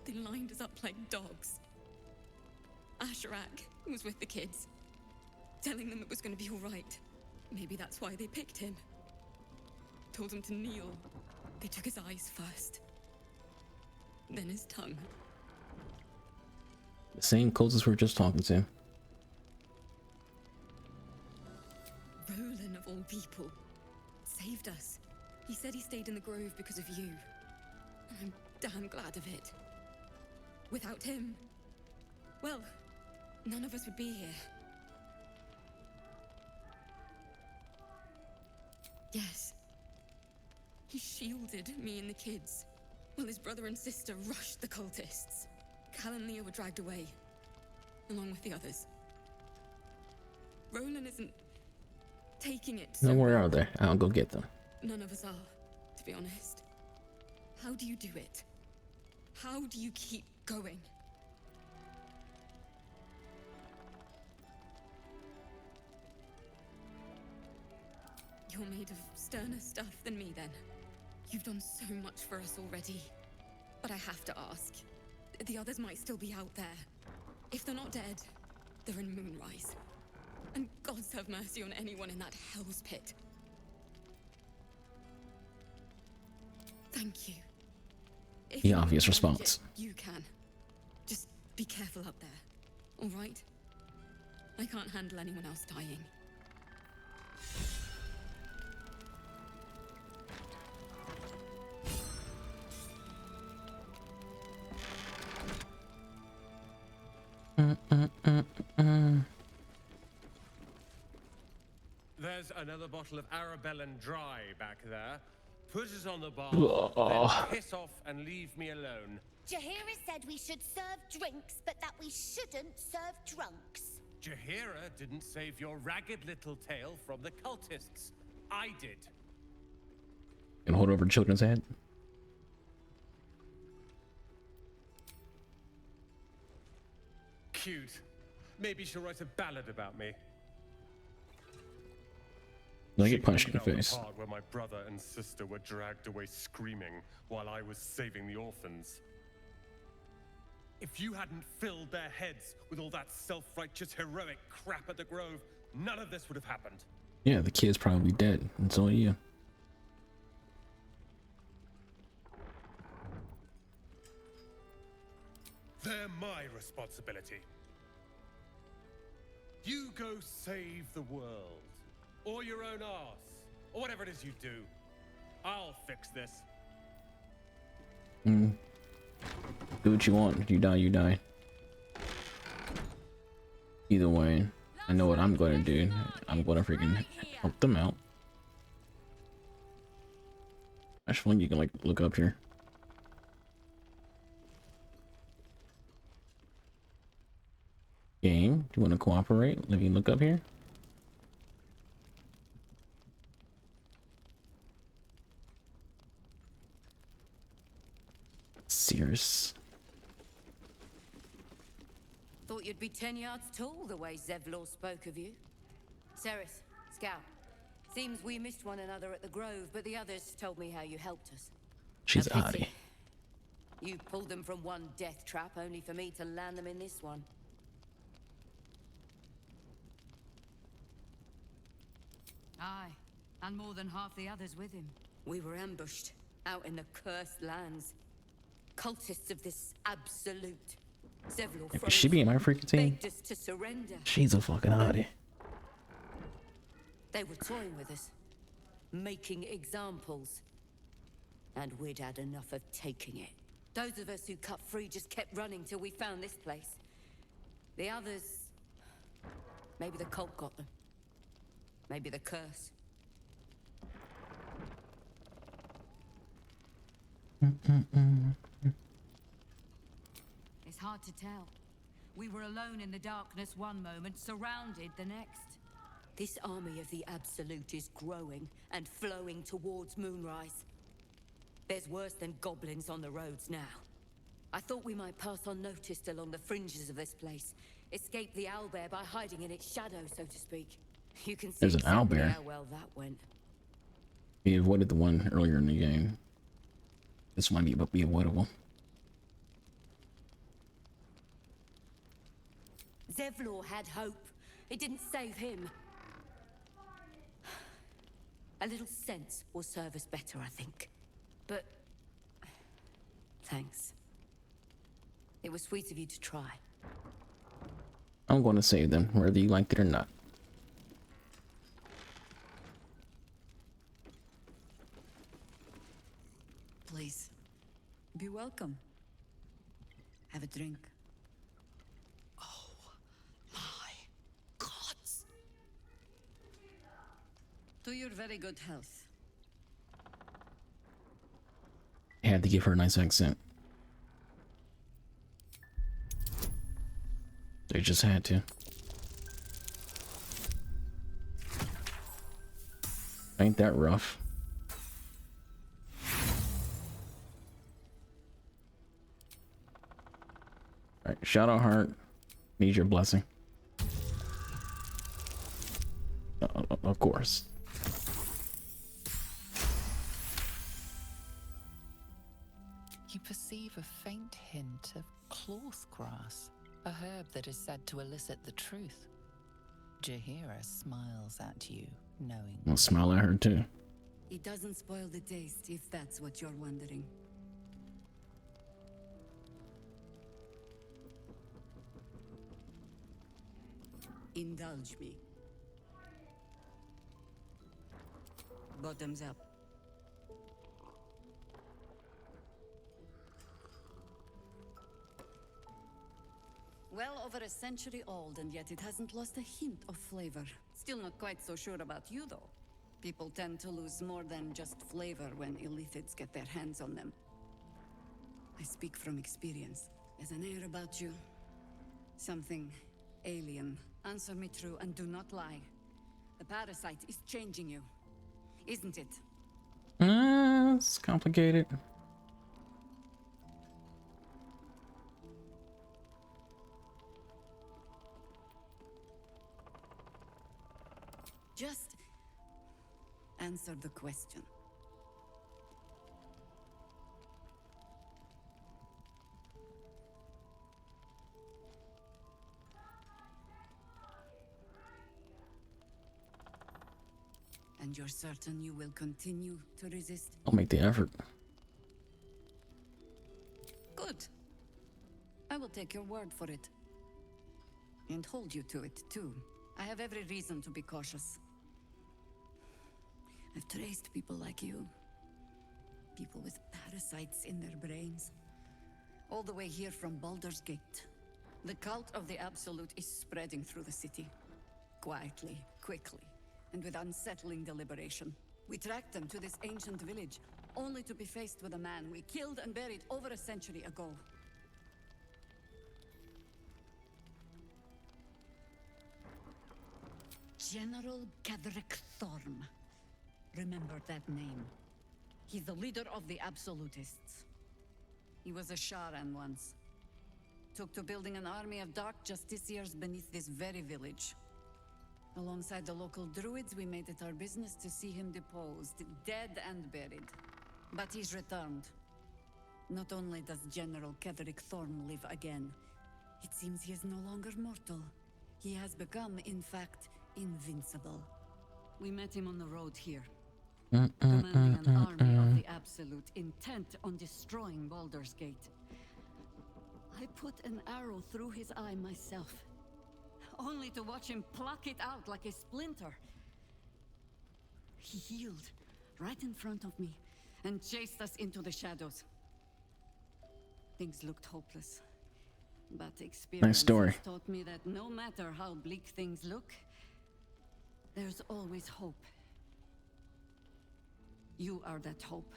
They lined us up like dogs. Asherak was with the kids, telling them it was going to be all right. Maybe that's why they picked him. Told him to kneel. They took his eyes first. Then his tongue. The same cultists we were just talking to. Roland, of all people, saved us. He said he stayed in the grove because of you. And I'm damn glad of it. Without him, well, none of us would be here. Yes. He shielded me and the kids, while his brother and sister rushed the cultists. Cal and Leah were dragged away, along with the others. Roland isn't taking it so No, where well. are they? I'll go get them. None of us are, to be honest. How do you do it? How do you keep going? You're made of sterner stuff than me, then. You've done so much for us already. But I have to ask. The others might still be out there. If they're not dead, they're in Moonrise. And gods have mercy on anyone in that hell's pit. Thank you. If The you obvious can manage response. it, you can. Just be careful up there, all right? I can't handle anyone else dying. There's another bottle of Arabellan Dry back there. Put it on the bar, Oh. then piss off and leave me alone. Jaheira said we should serve drinks, but that we shouldn't serve drunks. Jaheira didn't save your ragged little tail from the cultists. I did. And hold over children's head. Cute. Maybe she'll write a ballad about me. I get punched in the She can face. the part where my brother and sister were dragged away screaming while I was saving the orphans. If you hadn't filled their heads with all that self-righteous heroic crap at the Grove, none of this would have happened. Yeah, the kid's probably dead, and so are you. They're my responsibility. You go save the world, or your own arse, or whatever it is you do. I'll fix this. Do what you want. If you die, you die. Either way, I know what I'm going to do. I'm going to freaking help them out. Actually, you can like look up here. Game, do you want to cooperate? Let me look up here. Serious. Thought you'd be 10 yards tall the way Zevlor spoke of you. Ceres, Scout. Seems we missed one another at the Grove, but the others told me how you helped us. She's A pity. Adi. You pulled them from one death trap, only for me to land them in this one. Aye, and more than half the others with him. We were ambushed, out in the cursed lands. Cultists of this absolute. Zevlor Is she being my freaking team? begged us to surrender. She's a fucking hottie. They were toying with us, making examples. And we'd had enough of taking it. Those of us who cut free just kept running till we found this place. The others... maybe the cult got them. Maybe the curse. It's hard to tell. We were alone in the darkness one moment, surrounded the next. This army of the Absolute is growing and flowing towards Moonrise. There's worse than goblins on the roads now. I thought we might pass unnoticed along the fringes of this place, escape the owlbear by hiding in its shadow, so to speak. You can see There's an exactly owlbear. how well that went. We avoided the one earlier in the game. This might be avoidable. Zevlor had hope. It didn't save him. A little sense will serve us better, I think. But... thanks. It was sweet of you to try. I'm going to save them, whether you liked it or not. Please. Be welcome. Have a drink. To your very good health. I had to give her a nice accent. They just had to. Ain't that rough? Alright, Shadowheart, need your blessing. Of course. You perceive a faint hint of cloth grass, a herb that is said to elicit the truth. Jaheira smiles at you, knowing. I'll smile at her too. It doesn't spoil the taste, if that's what you're wondering. Indulge me. Bottoms up. Well, over a century old, and yet it hasn't lost a hint of flavor. Still not quite so sure about you, though. People tend to lose more than just flavor when illithids get their hands on them. I speak from experience. There's an air about you. Something alien. Answer me true and do not lie. The parasite is changing you, isn't it? It's complicated. Just answer the question. And you're certain you will continue to resist? I'll make the effort. Good. I will take your word for it. And hold you to it, too. I have every reason to be cautious. I've traced people like you. People with parasites in their brains. All the way here from Baldur's Gate. The cult of the Absolute is spreading through the city. Quietly, quickly, and with unsettling deliberation. We tracked them to this ancient village, only to be faced with a man we killed and buried over a century ago. General Ketheric Thorm. Remember that name. He's the leader of the Absolutists. He was a Sharan once. Took to building an army of dark justiciars beneath this very village. Alongside the local druids, we made it our business to see him deposed, dead and buried. But he's returned. Not only does General Ketheric Thorm live again, it seems he is no longer mortal. He has become, in fact, invincible. We met him on the road here. Commanding an army of the Absolute, intent on destroying Baldur's Gate. I put an arrow through his eye myself, only to watch him pluck it out like a splinter. He healed right in front of me and chased us into the shadows. Things looked hopeless, but experience has taught me that no matter how bleak things look, there's always hope. You are that hope.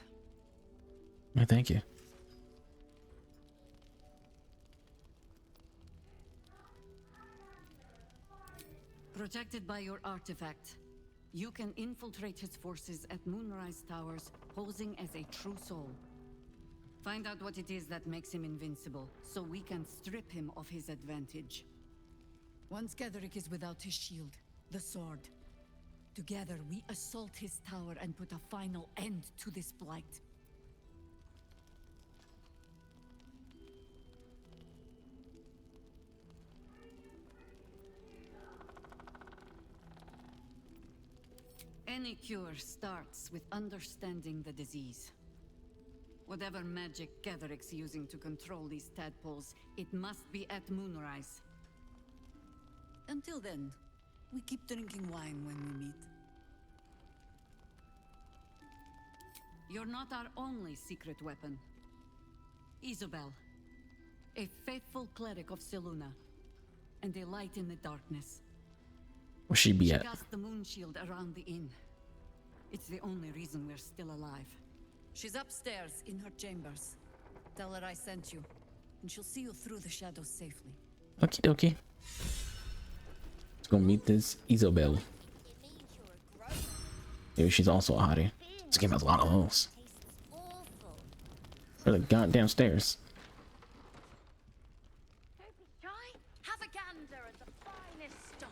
Thank you. Protected by your artifact, you can infiltrate his forces at Moonrise Towers, posing as a true soul. Find out what it is that makes him invincible, so we can strip him of his advantage. Once Ketheric is without his shield, the sword, together we assault his tower and put a final end to this blight. Any cure starts with understanding the disease. Whatever magic Ketheric's using to control these tadpoles, it must be at Moonrise. Until then, we keep drinking wine when we meet. You're not our only secret weapon. Isobel, a faithful cleric of Selûne, and a light in the darkness. Where she be at? She cast the moon shield around the inn. It's the only reason we're still alive. She's upstairs in her chambers. Tell her I sent you, and she'll see you through the shadows safely. Okie dokie. Let's go meet this Isobel. Maybe she's also a hottie. This game has a lot of those. Where the goddamn stairs? Don't be shy. Have a gander at the finest stock.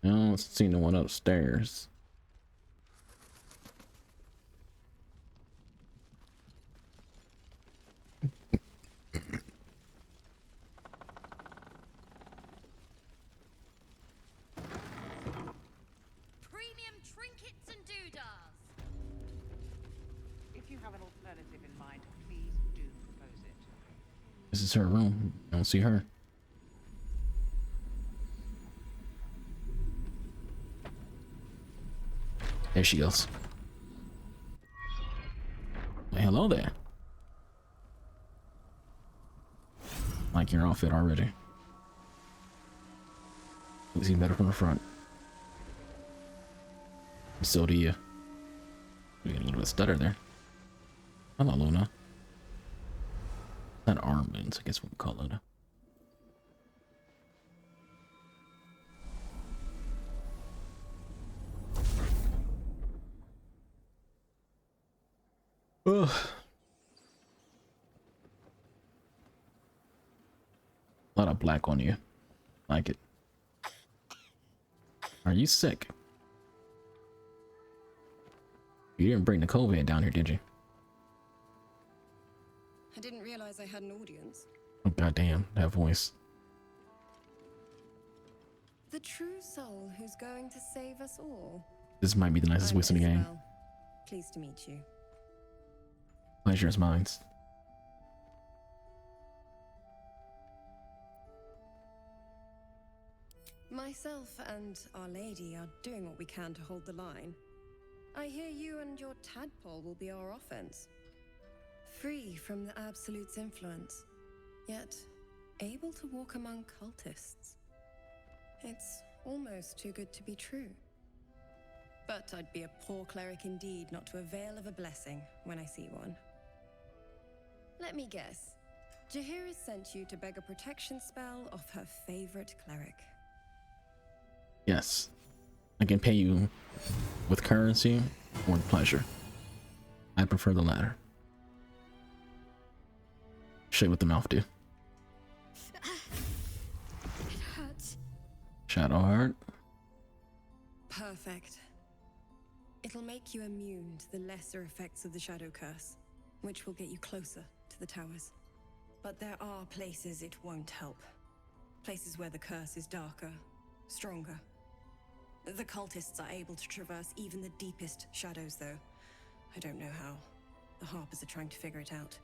I don't see no one upstairs. Premium trinkets and doodahs. If you have an alternative in mind, please do propose it. This is her room. I don't see her. There she goes. Hey, hello there. Like your outfit already. Looks even better from the front. So do you. We got a little bit of stutter there. Hello, Luna. Not arm moons, I guess we'll call Luna. Ugh. A lot of black on you. Like it. Are you sick? You didn't bring the COVID down here, did you? I didn't realize I had an audience. Oh, goddamn, that voice. The true soul who's going to save us all. This might be the nicest voice in the game. Isabel. Pleased to meet you. Pleasure is mine. Myself and Our Lady are doing what we can to hold the line. I hear you and your tadpole will be our offense. Free from the Absolute's influence, yet able to walk among cultists. It's almost too good to be true. But I'd be a poor cleric indeed not to avail of a blessing when I see one. Let me guess. Jaheira sent you to beg a protection spell off her favorite cleric. Yes. I can pay you with currency or pleasure. I prefer the latter. Shit with the mouth do. It hurts. Shadowheart. Perfect. It'll make you immune to the lesser effects of the Shadow Curse, which will get you closer to the towers. But there are places it won't help. Places where the curse is darker, stronger. The cultists are able to traverse even the deepest shadows, though. I don't know how. The Harpers are trying to figure it out.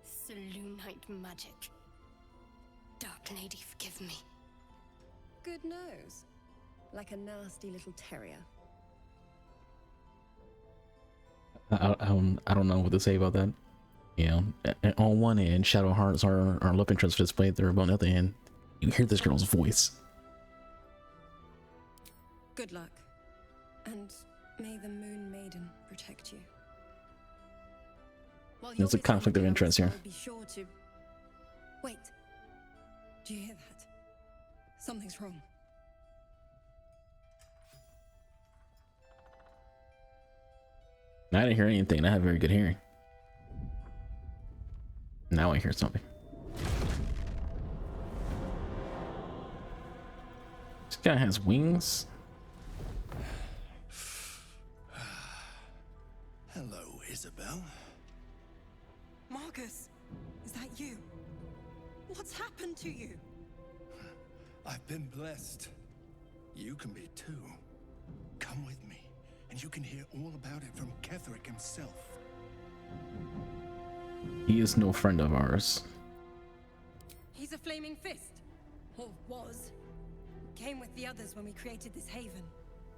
Selûnite magic. Dark Lady, forgive me. Good nose. Like a nasty little terrier. I don't know what to say about that. You know, on one end, Shadowheart's our love interest for this playthrough, but on the other end, you hear this girl's voice. Good luck. And may the Moon Maiden protect you. There's a conflict of interest here. Be sure to... Wait. Do you hear that? Something's wrong. I didn't hear anything. I have very good hearing. Now I hear something. This guy has wings. Hello, Isabel. Marcus, is that you? What's happened to you? I've been blessed. You can be too. Come with me, and you can hear all about it from Ketheric himself. He is no friend of ours. He's a flaming fist. Or was. Came with the others when we created this haven.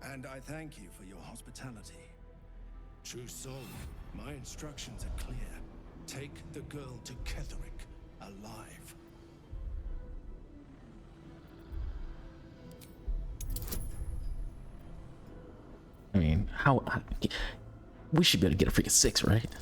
And I thank you for your hospitality. True soul, my instructions are clear. Take the girl to Ketheric alive. I mean, how we should be able to get a freaking 6, right?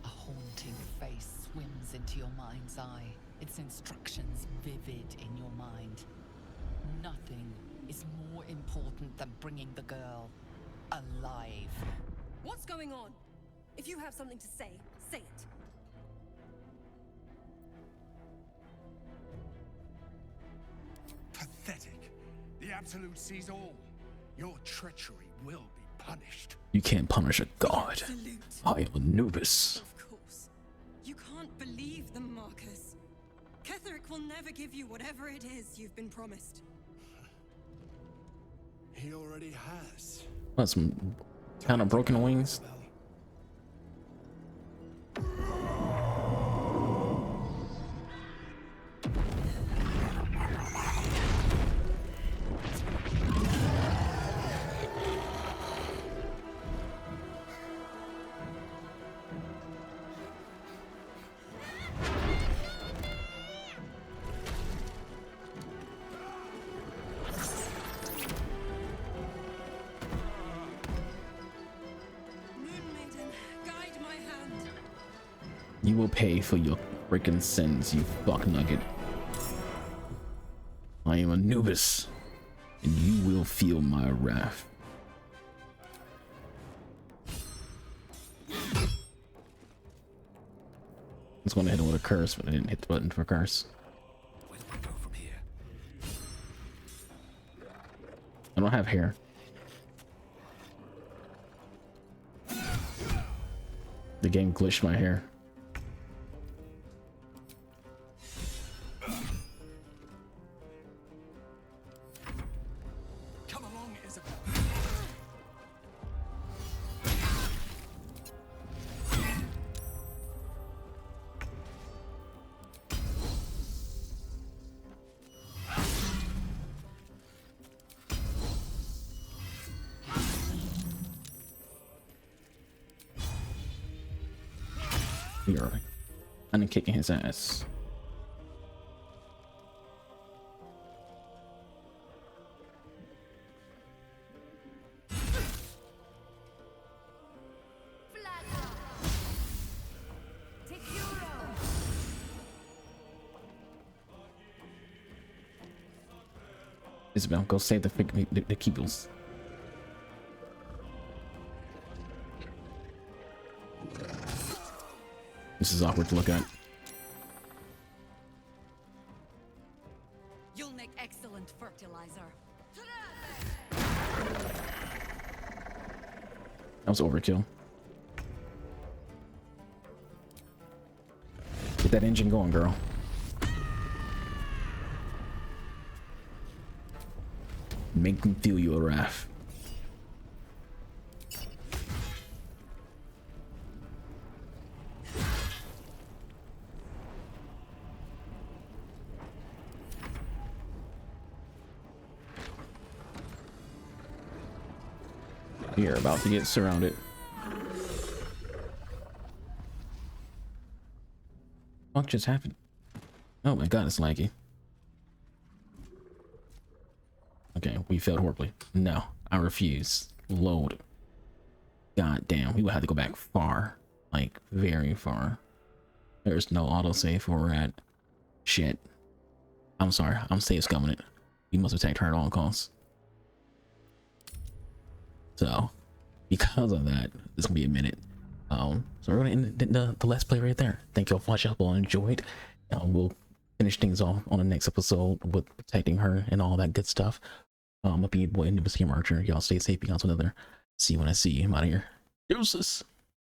A haunting face swims into your mind's eye, its instructions vivid in your mind. Nothing is more important than bringing the girl alive. What's going on? If you have something to say, say it. Pathetic. The Absolute sees all. Your treachery will be punished. You can't punish a god. I am Anubis. Of course. You can't believe them, Marcus. Ketheric will never give you whatever it is you've been promised. He already has. What, some kind of broken wings? You will pay for your freaking sins, you fuck nugget. I am Anubis, and you will feel my wrath. I was going to hit him with a curse, but I didn't hit the button for curse. Where do I go from here? I don't have hair. The game glitched my hair. Come along, Isabel. You're kind of kicking his ass. Isabel, go save the Keebles. This is awkward to look at. You'll make excellent fertilizer. That was overkill. Get that engine going, girl. Make them feel your wrath. We are about to get surrounded. What just happened? Oh my god, it's laggy. Okay, we failed horribly. No, I refuse. Load. God damn, we would have to go back far. Like, very far. There's no autosave where we're at. Shit. I'm sorry, I'm safe scumming it. We must protect her at all costs. So, because of that, this is gonna be a minute. So we're gonna end the let's play right there. Thank you all for watching. I hope you all enjoyed. We'll finish things off on the next episode with protecting her and all that good stuff. I'll be your boy, Anubis Game Archer. Y'all stay safe. Be on to another. See you when I see you. I'm out of here. Deuces.